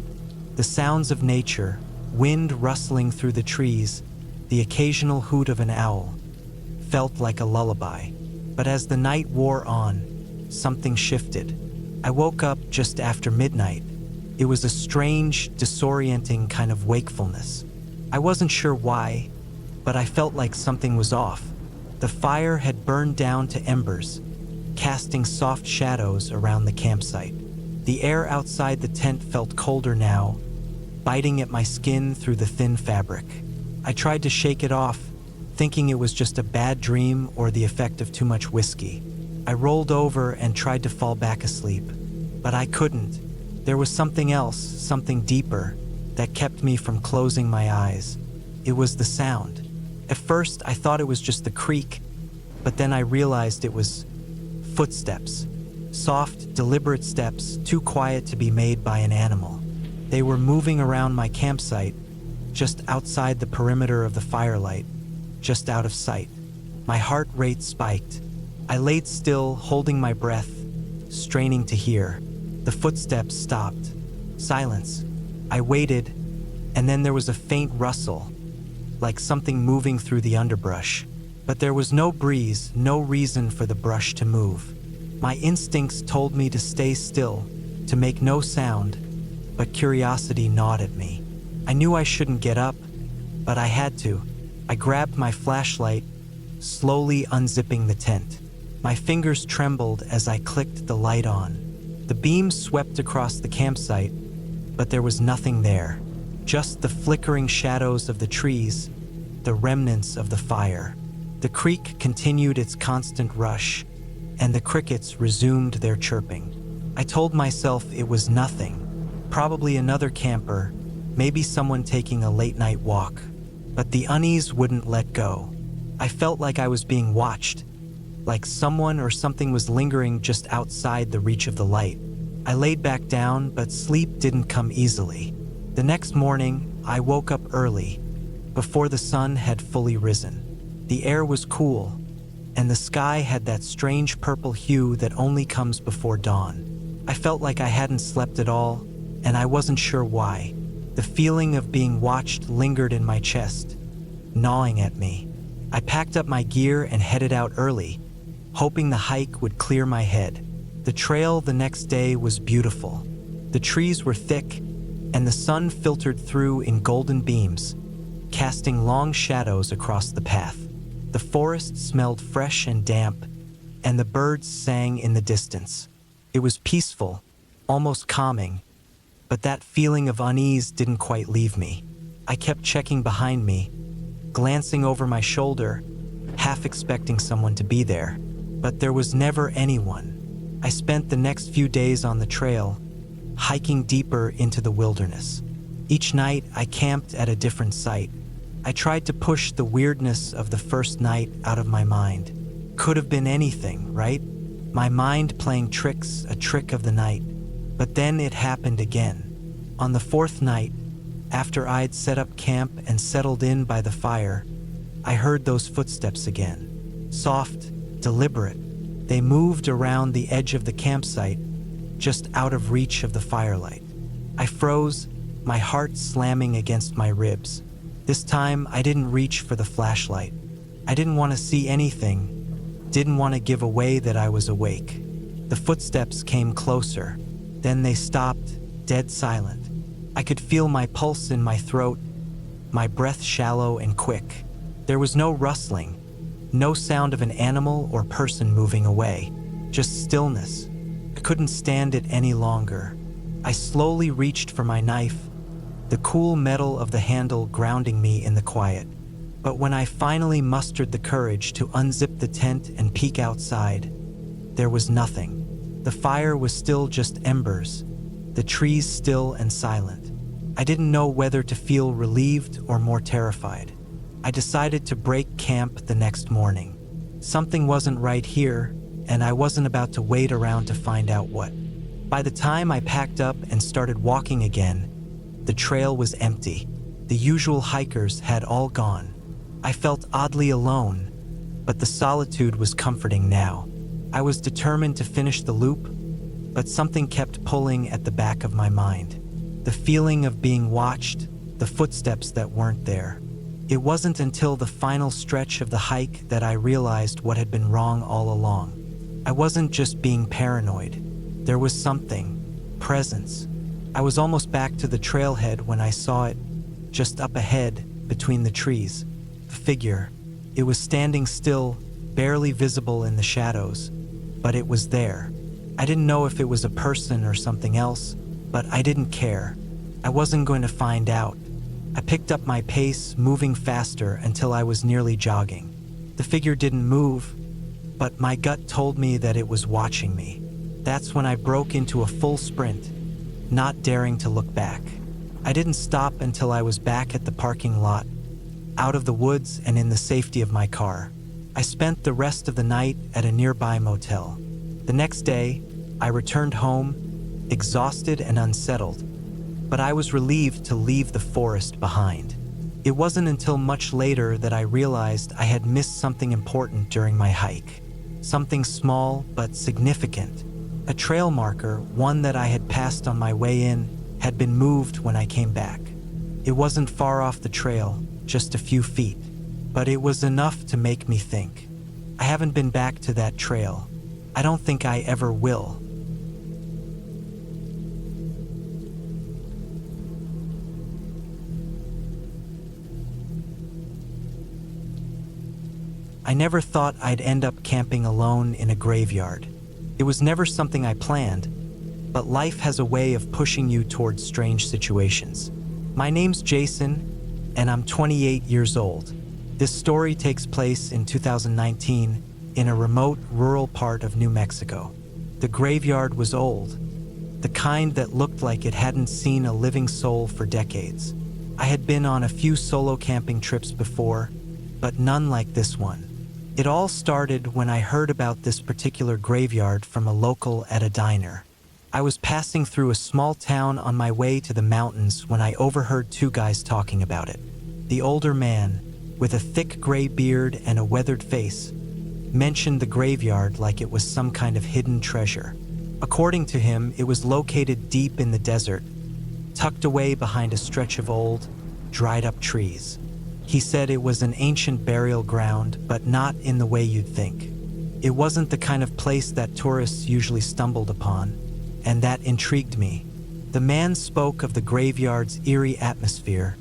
Speaker 1: The sounds of nature, wind rustling through the trees, the occasional hoot of an owl, felt like a lullaby. But as the night wore on, something shifted. I woke up just after midnight. It was a strange, disorienting kind of wakefulness. I wasn't sure why, but I felt like something was off. The fire had burned down to embers, casting soft shadows around the campsite. The air outside the tent felt colder now, biting at my skin through the thin fabric. I tried to shake it off, thinking it was just a bad dream or the effect of too much whiskey. I rolled over and tried to fall back asleep, but I couldn't. There was something else, something deeper, that kept me from closing my eyes. It was the sound. At first, I thought it was just the creak, but then I realized it was footsteps. Soft, deliberate steps, too quiet to be made by an animal. They were moving around my campsite, just outside the perimeter of the firelight, just out of sight. My heart rate spiked. I laid still, holding my breath, straining to hear. The footsteps stopped. Silence. I waited, and then there was a faint rustle, like something moving through the underbrush. But there was no breeze, no reason for the brush to move. My instincts told me to stay still, to make no sound, but curiosity gnawed at me. I knew I shouldn't get up, but I had to. I grabbed my flashlight, slowly unzipping the tent. My fingers trembled as I clicked the light on. The beam swept across the campsite, but there was nothing there. Just the flickering shadows of the trees, the remnants of the fire. The creek continued its constant rush, and the crickets resumed their chirping. I told myself it was nothing, probably another camper, maybe someone taking a late-night walk. But the unease wouldn't let go. I felt like I was being watched, like someone or something was lingering just outside the reach of the light. I laid back down, but sleep didn't come easily. The next morning, I woke up early, before the sun had fully risen. The air was cool, and the sky had that strange purple hue that only comes before dawn. I felt like I hadn't slept at all, and I wasn't sure why. The feeling of being watched lingered in my chest, gnawing at me. I packed up my gear and headed out early, hoping the hike would clear my head. The trail the next day was beautiful. The trees were thick, and the sun filtered through in golden beams, casting long shadows across the path. The forest smelled fresh and damp, and the birds sang in the distance. It was peaceful, almost calming, but that feeling of unease didn't quite leave me. I kept checking behind me, glancing over my shoulder, half expecting someone to be there, but there was never anyone. I spent the next few days on the trail, hiking deeper into the wilderness. Each night, I camped at a different site. I tried to push the weirdness of the first night out of my mind. Could have been anything, right? My mind playing tricks, a trick of the night. But then it happened again. On the fourth night, after I'd set up camp and settled in by the fire, I heard those footsteps again. Soft, deliberate. They moved around the edge of the campsite, just out of reach of the firelight. I froze, my heart slamming against my ribs. This time, I didn't reach for the flashlight. I didn't want to see anything, didn't want to give away that I was awake. The footsteps came closer, then they stopped, dead silent. I could feel my pulse in my throat, my breath shallow and quick. There was no rustling, no sound of an animal or person moving away, just stillness. I couldn't stand it any longer. I slowly reached for my knife, the cool metal of the handle grounding me in the quiet. But when I finally mustered the courage to unzip the tent and peek outside, there was nothing. The fire was still just embers, the trees still and silent. I didn't know whether to feel relieved or more terrified. I decided to break camp the next morning. Something wasn't right here, and I wasn't about to wait around to find out what. By the time I packed up and started walking again, the trail was empty. The usual hikers had all gone. I felt oddly alone, but the solitude was comforting now. I was determined to finish the loop, but something kept pulling at the back of my mind. The feeling of being watched, the footsteps that weren't there. It wasn't until the final stretch of the hike that I realized what had been wrong all along. I wasn't just being paranoid. There was something, presence. I was almost back to the trailhead when I saw it, just up ahead, between the trees. A figure. It was standing still, barely visible in the shadows, but it was there. I didn't know if it was a person or something else, but I didn't care. I wasn't going to find out. I picked up my pace, moving faster until I was nearly jogging. The figure didn't move, but my gut told me that it was watching me. That's when I broke into a full sprint, not daring to look back. I didn't stop until I was back at the parking lot, out of the woods and in the safety of my car. I spent the rest of the night at a nearby motel. The next day, I returned home, exhausted and unsettled, but I was relieved to leave the forest behind. It wasn't until much later that I realized I had missed something important during my hike. Something small but significant. A trail marker, one that I had passed on my way in, had been moved when I came back. It wasn't far off the trail, just a few feet, but it was enough to make me think. I haven't been back to that trail. I don't think I ever will. I never thought I'd end up camping alone in a graveyard. It was never something I planned, but life has a way of pushing you towards strange situations. My name's Jason, and I'm 28 years old. This story takes place in 2019 in a remote, rural part of New Mexico. The graveyard was old, the kind that looked like it hadn't seen a living soul for decades. I had been on a few solo camping trips before, but none like this one. It all started when I heard about this particular graveyard from a local at a diner. I was passing through a small town on my way to the mountains when I overheard two guys talking about it. The older man, with a thick gray beard and a weathered face, mentioned the graveyard like it was some kind of hidden treasure. According to him, it was located deep in the desert, tucked away behind a stretch of old, dried-up trees. He said it was an ancient burial ground, but not in the way you'd think. It wasn't the kind of place that tourists usually stumbled upon, and that intrigued me. The man spoke of the graveyard's eerie atmosphere,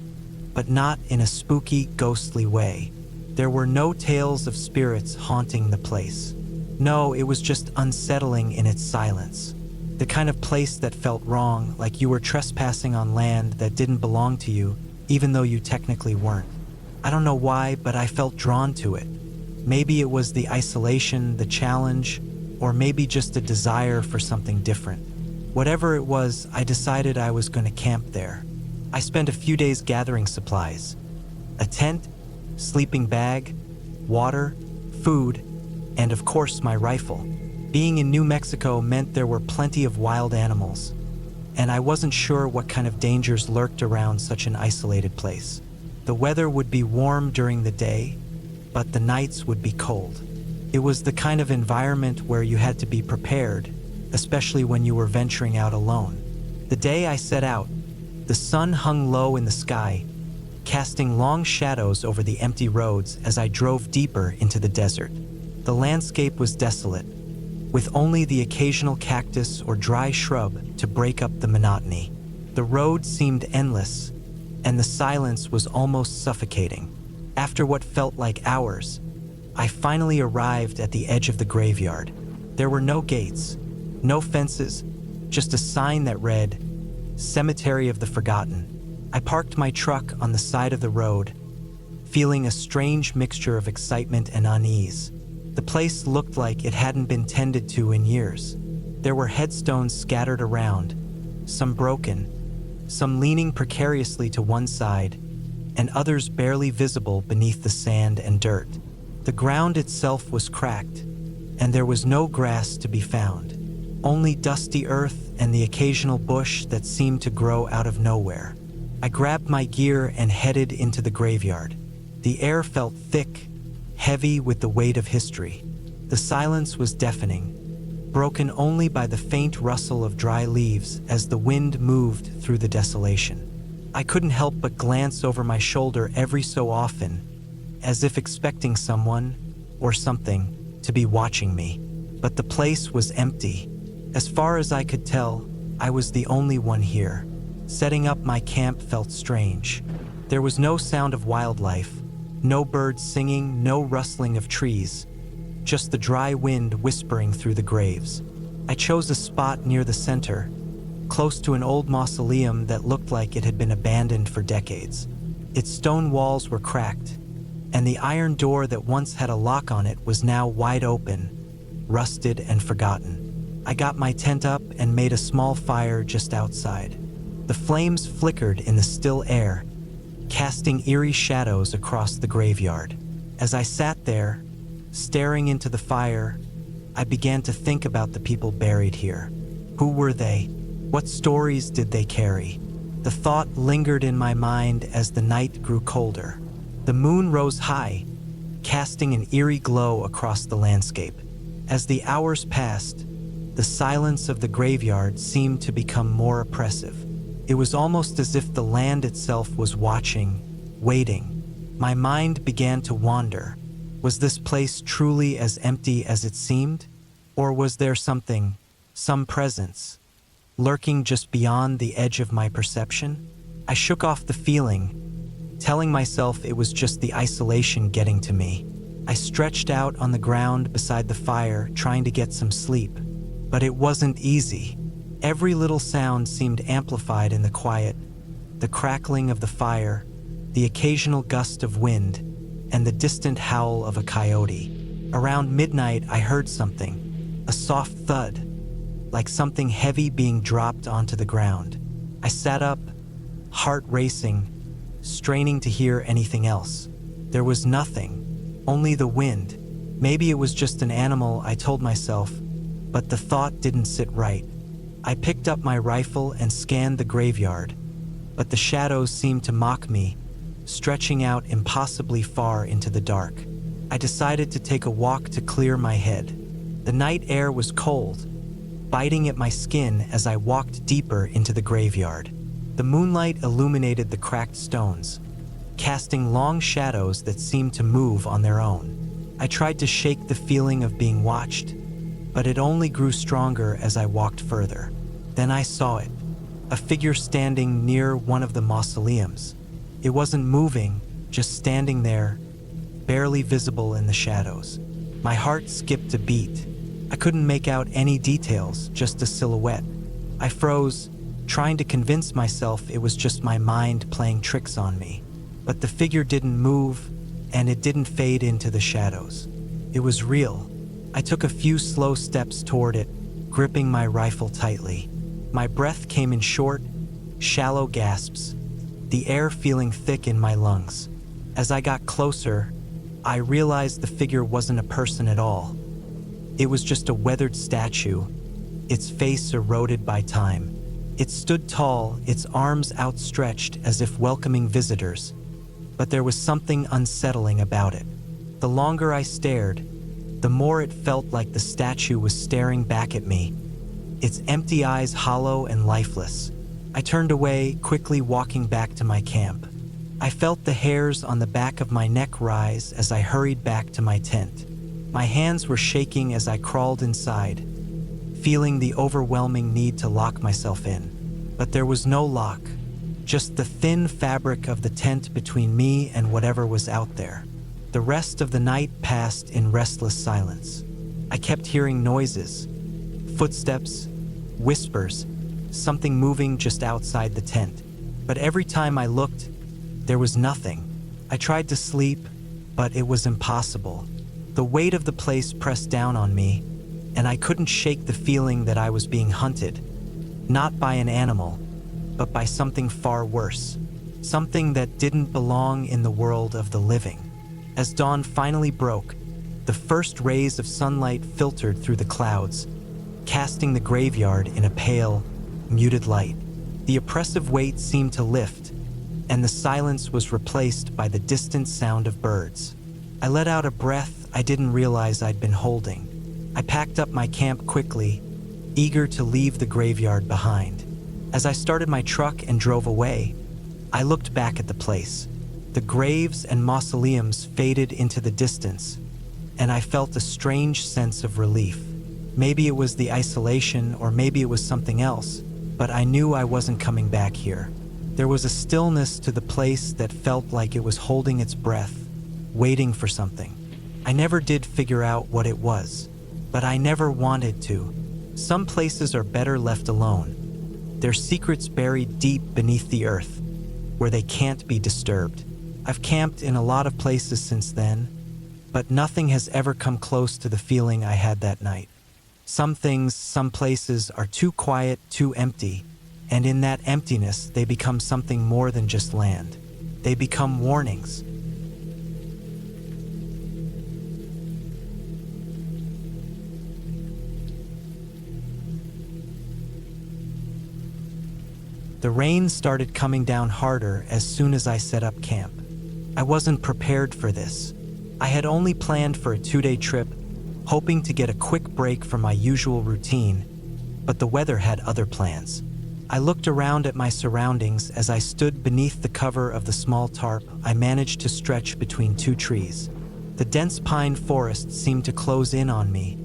Speaker 1: but not in a spooky, ghostly way. There were no tales of spirits haunting the place. No, it was just unsettling in its silence. The kind of place that felt wrong, like you were trespassing on land that didn't belong to you, even though you technically weren't. I don't know why, but I felt drawn to it. Maybe it was the isolation, the challenge, or maybe just a desire for something different. Whatever it was, I decided I was going to camp there. I spent a few days gathering supplies. A tent, sleeping bag, water, food, and of course my rifle. Being in New Mexico meant there were plenty of wild animals, and I wasn't sure what kind of dangers lurked around such an isolated place. The weather would be warm during the day, but the nights would be cold. It was the kind of environment where you had to be prepared, especially when you were venturing out alone. The day I set out, the sun hung low in the sky, casting long shadows over the empty roads as I drove deeper into the desert. The landscape was desolate, with only the occasional cactus or dry shrub to break up the monotony. The road seemed endless, and the silence was almost suffocating. After what felt like hours, I finally arrived at the edge of the graveyard. There were no gates, no fences, just a sign that read, "Cemetery of the Forgotten." I parked my truck on the side of the road, feeling a strange mixture of excitement and unease. The place looked like it hadn't been tended to in years. There were headstones scattered around, some broken, some leaning precariously to one side, and others barely visible beneath the sand and dirt. The ground itself was cracked, and there was no grass to be found, only dusty earth and the occasional bush that seemed to grow out of nowhere. I grabbed my gear and headed into the graveyard. The air felt thick, heavy with the weight of history. The silence was deafening, broken only by the faint rustle of dry leaves as the wind moved through the desolation. I couldn't help but glance over my shoulder every so often, as if expecting someone, or something, to be watching me. But the place was empty. As far as I could tell, I was the only one here. Setting up my camp felt strange. There was no sound of wildlife, no birds singing, no rustling of trees, just the dry wind whispering through the graves. I chose a spot near the center, close to an old mausoleum that looked like it had been abandoned for decades. Its stone walls were cracked, and the iron door that once had a lock on it was now wide open, rusted and forgotten. I got my tent up and made a small fire just outside. The flames flickered in the still air, casting eerie shadows across the graveyard. As I sat there, staring into the fire, I began to think about the people buried here. Who were they? What stories did they carry? The thought lingered in my mind as the night grew colder. The moon rose high, casting an eerie glow across the landscape. As the hours passed, the silence of the graveyard seemed to become more oppressive. It was almost as if the land itself was watching, waiting. My mind began to wander. Was this place truly as empty as it seemed? Or was there something, some presence, lurking just beyond the edge of my perception? I shook off the feeling, telling myself it was just the isolation getting to me. I stretched out on the ground beside the fire, trying to get some sleep. But it wasn't easy. Every little sound seemed amplified in the quiet, the crackling of the fire, the occasional gust of wind, and the distant howl of a coyote. Around midnight, I heard something, a soft thud, like something heavy being dropped onto the ground. I sat up, heart racing, straining to hear anything else. There was nothing, only the wind. Maybe it was just an animal, I told myself, but the thought didn't sit right. I picked up my rifle and scanned the graveyard, but the shadows seemed to mock me, stretching out impossibly far into the dark. I decided to take a walk to clear my head. The night air was cold, biting at my skin as I walked deeper into the graveyard. The moonlight illuminated the cracked stones, casting long shadows that seemed to move on their own. I tried to shake the feeling of being watched, but it only grew stronger as I walked further. Then I saw it, a figure standing near one of the mausoleums. It wasn't moving, just standing there, barely visible in the shadows. My heart skipped a beat. I couldn't make out any details, just a silhouette. I froze, trying to convince myself it was just my mind playing tricks on me. But the figure didn't move, and it didn't fade into the shadows. It was real. I took a few slow steps toward it, gripping my rifle tightly. My breath came in short, shallow gasps, the air feeling thick in my lungs. As I got closer, I realized the figure wasn't a person at all. It was just a weathered statue, its face eroded by time. It stood tall, its arms outstretched as if welcoming visitors, but there was something unsettling about it. The longer I stared, the more it felt like the statue was staring back at me, its empty eyes hollow and lifeless. I turned away, quickly walking back to my camp. I felt the hairs on the back of my neck rise as I hurried back to my tent. My hands were shaking as I crawled inside, feeling the overwhelming need to lock myself in. But there was no lock, just the thin fabric of the tent between me and whatever was out there. The rest of the night passed in restless silence. I kept hearing noises, footsteps, whispers, something moving just outside the tent. But every time I looked, there was nothing. I tried to sleep, but it was impossible. The weight of the place pressed down on me, and I couldn't shake the feeling that I was being hunted, not by an animal, but by something far worse, something that didn't belong in the world of the living. As dawn finally broke, the first rays of sunlight filtered through the clouds, casting the graveyard in a pale, muted light. The oppressive weight seemed to lift, and the silence was replaced by the distant sound of birds. I let out a breath I didn't realize I'd been holding. I packed up my camp quickly, eager to leave the graveyard behind. As I started my truck and drove away, I looked back at the place. The graves and mausoleums faded into the distance, and I felt a strange sense of relief. Maybe it was the isolation, or maybe it was something else, but I knew I wasn't coming back here. There was a stillness to the place that felt like it was holding its breath, waiting for something. I never did figure out what it was, but I never wanted to. Some places are better left alone, their secrets buried deep beneath the earth, where they can't be disturbed. I've camped in a lot of places since then, but nothing has ever come close to the feeling I had that night. Some things, some places are too quiet, too empty, and in that emptiness they become something more than just land. They become warnings. The rain started coming down harder as soon as I set up camp. I wasn't prepared for this. I had only planned for a 2-day trip, hoping to get a quick break from my usual routine, but the weather had other plans. I looked around at my surroundings as I stood beneath the cover of the small tarp I managed to stretch between 2 trees. The dense pine forest seemed to close in on me,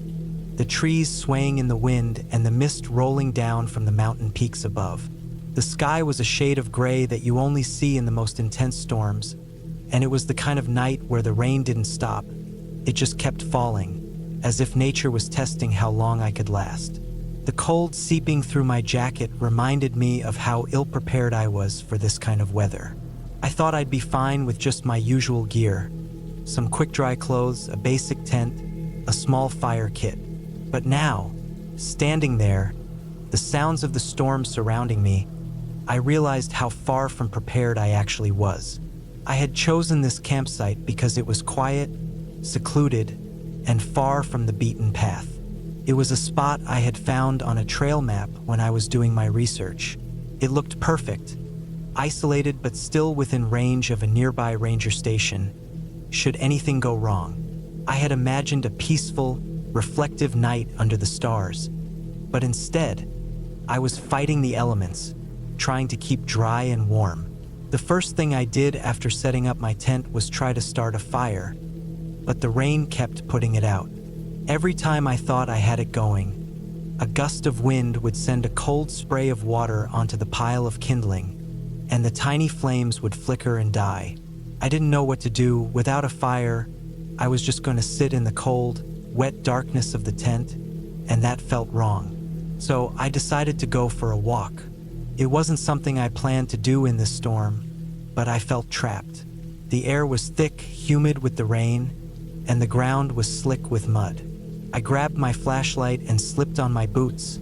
Speaker 1: the trees swaying in the wind and the mist rolling down from the mountain peaks above. The sky was a shade of gray that you only see in the most intense storms, and it was the kind of night where the rain didn't stop. It just kept falling, as if nature was testing how long I could last. The cold seeping through my jacket reminded me of how ill-prepared I was for this kind of weather. I thought I'd be fine with just my usual gear, some quick dry clothes, a basic tent, a small fire kit. But now, standing there, the sounds of the storm surrounding me, I realized how far from prepared I actually was. I had chosen this campsite because it was quiet, secluded, and far from the beaten path. It was a spot I had found on a trail map when I was doing my research. It looked perfect, isolated but still within range of a nearby ranger station, should anything go wrong. I had imagined a peaceful, reflective night under the stars, but instead, I was fighting the elements, trying to keep dry and warm. The first thing I did after setting up my tent was try to start a fire, but the rain kept putting it out. Every time I thought I had it going, a gust of wind would send a cold spray of water onto the pile of kindling, and the tiny flames would flicker and die. I didn't know what to do. Without a fire, I was just going to sit in the cold, wet darkness of the tent, and that felt wrong. So I decided to go for a walk. It wasn't something I planned to do in this storm, but I felt trapped. The air was thick, humid with the rain, and the ground was slick with mud. I grabbed my flashlight and slipped on my boots,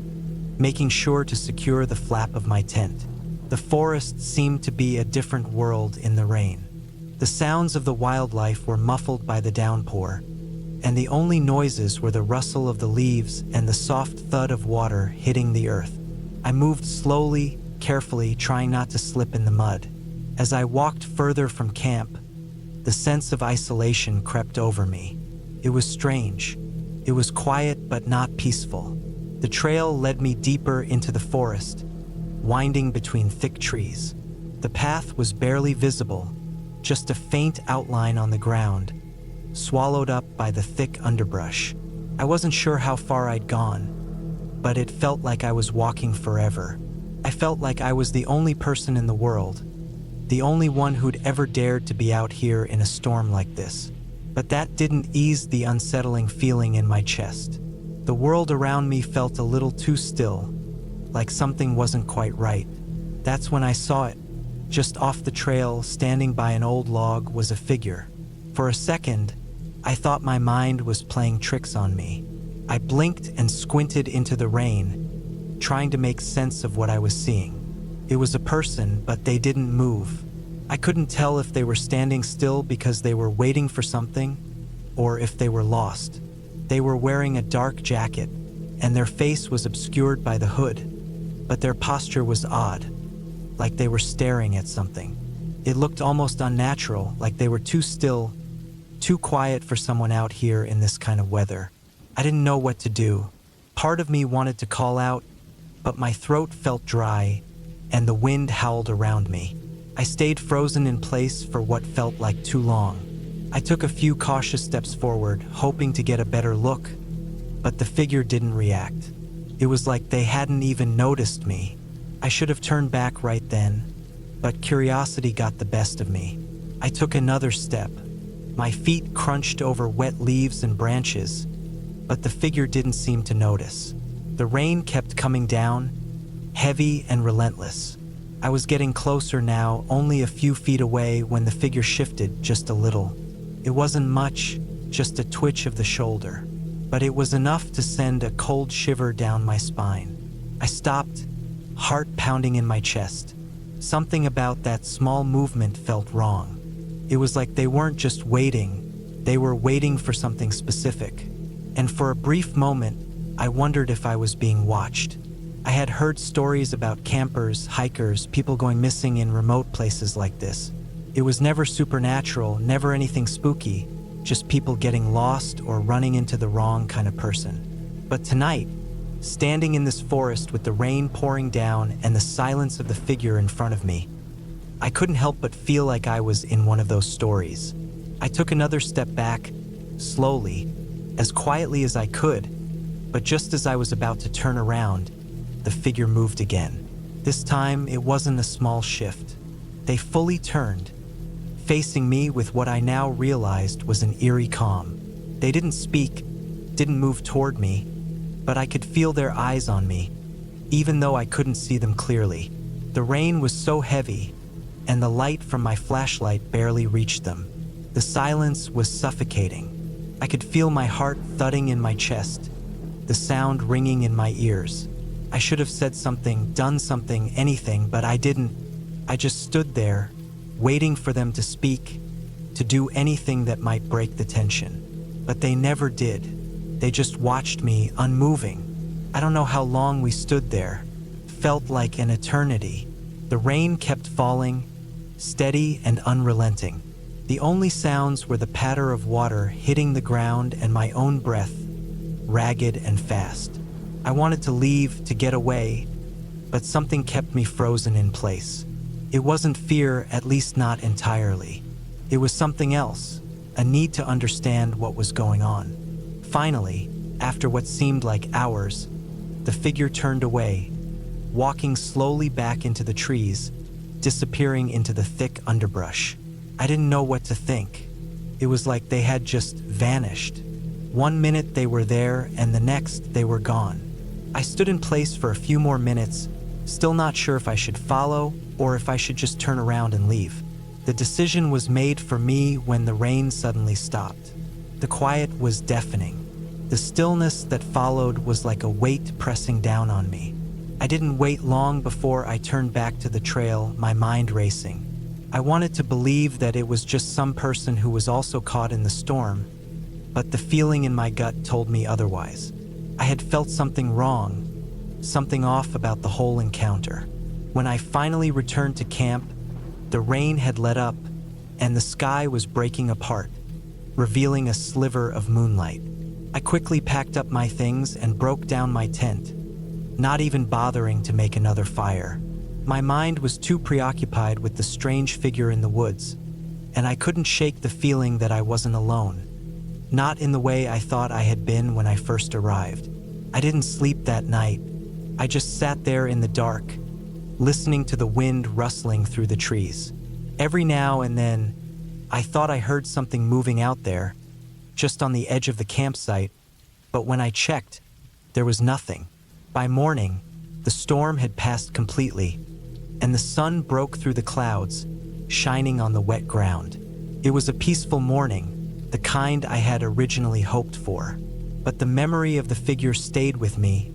Speaker 1: making sure to secure the flap of my tent. The forest seemed to be a different world in the rain. The sounds of the wildlife were muffled by the downpour, and the only noises were the rustle of the leaves and the soft thud of water hitting the earth. I moved slowly, carefully, trying not to slip in the mud. As I walked further from camp, the sense of isolation crept over me. It was strange. It was quiet but not peaceful. The trail led me deeper into the forest, winding between thick trees. The path was barely visible, just a faint outline on the ground, swallowed up by the thick underbrush. I wasn't sure how far I'd gone, but it felt like I was walking forever. I felt like I was the only person in the world, the only one who'd ever dared to be out here in a storm like this. But that didn't ease the unsettling feeling in my chest. The world around me felt a little too still, like something wasn't quite right. That's when I saw it. Just off the trail, standing by an old log, was a figure. For a second, I thought my mind was playing tricks on me. I blinked and squinted into the rain, trying to make sense of what I was seeing. It was a person, but they didn't move. I couldn't tell if they were standing still because they were waiting for something, or if they were lost. They were wearing a dark jacket, and their face was obscured by the hood, but their posture was odd, like they were staring at something. It looked almost unnatural, like they were too still, too quiet for someone out here in this kind of weather. I didn't know what to do. Part of me wanted to call out, but my throat felt dry, and the wind howled around me. I stayed frozen in place for what felt like too long. I took a few cautious steps forward, hoping to get a better look, but the figure didn't react. It was like they hadn't even noticed me. I should have turned back right then, but curiosity got the best of me. I took another step. My feet crunched over wet leaves and branches, but the figure didn't seem to notice. The rain kept coming down, heavy and relentless. I was getting closer now, only a few feet away, when the figure shifted just a little. It wasn't much, just a twitch of the shoulder, but it was enough to send a cold shiver down my spine. I stopped, heart pounding in my chest. Something about that small movement felt wrong. It was like they weren't just waiting, they were waiting for something specific. And for a brief moment, I wondered if I was being watched. I had heard stories about campers, hikers, people going missing in remote places like this. It was never supernatural, never anything spooky, just people getting lost or running into the wrong kind of person. But tonight, standing in this forest with the rain pouring down and the silence of the figure in front of me, I couldn't help but feel like I was in one of those stories. I took another step back, slowly, as quietly as I could, but just as I was about to turn around, the figure moved again. This time, it wasn't a small shift. They fully turned, facing me with what I now realized was an eerie calm. They didn't speak, didn't move toward me, but I could feel their eyes on me, even though I couldn't see them clearly. The rain was so heavy, and the light from my flashlight barely reached them. The silence was suffocating. I could feel my heart thudding in my chest, the sound ringing in my ears. I should have said something, done something, anything, but I didn't. I just stood there, waiting for them to speak, to do anything that might break the tension. But they never did. They just watched me, unmoving. I don't know how long we stood there. Felt like an eternity. The rain kept falling, steady and unrelenting. The only sounds were the patter of water hitting the ground and my own breath, ragged and fast. I wanted to leave, to get away, but something kept me frozen in place. It wasn't fear, at least not entirely. It was something else, a need to understand what was going on. Finally, after what seemed like hours, the figure turned away, walking slowly back into the trees, disappearing into the thick underbrush. I didn't know what to think. It was like they had just vanished. One minute they were there, and the next they were gone. I stood in place for a few more minutes, still not sure if I should follow or if I should just turn around and leave. The decision was made for me when the rain suddenly stopped. The quiet was deafening. The stillness that followed was like a weight pressing down on me. I didn't wait long before I turned back to the trail, my mind racing. I wanted to believe that it was just some person who was also caught in the storm, but the feeling in my gut told me otherwise. I had felt something wrong, something off about the whole encounter. When I finally returned to camp, the rain had let up and the sky was breaking apart, revealing a sliver of moonlight. I quickly packed up my things and broke down my tent, not even bothering to make another fire. My mind was too preoccupied with the strange figure in the woods, and I couldn't shake the feeling that I wasn't alone. Not in the way I thought I had been when I first arrived. I didn't sleep that night. I just sat there in the dark, listening to the wind rustling through the trees. Every now and then, I thought I heard something moving out there, just on the edge of the campsite, but when I checked, there was nothing. By morning, the storm had passed completely, and the sun broke through the clouds, shining on the wet ground. It was a peaceful morning, the kind I had originally hoped for, but the memory of the figure stayed with me,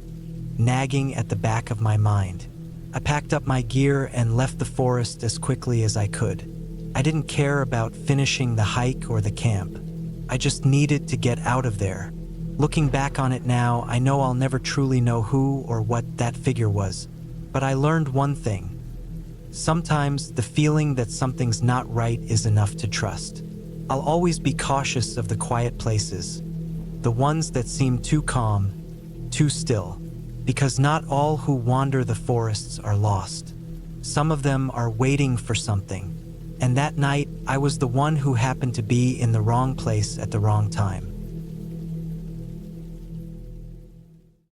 Speaker 1: nagging at the back of my mind. I packed up my gear and left the forest as quickly as I could. I didn't care about finishing the hike or the camp. I just needed to get out of there. Looking back on it now, I know I'll never truly know who or what that figure was. But I learned one thing. Sometimes the feeling that something's not right is enough to trust. I'll always be cautious of the quiet places, the ones that seem too calm, too still, because not all who wander the forests are lost. Some of them are waiting for something. And that night, I was the one who happened to be in the wrong place at the wrong time.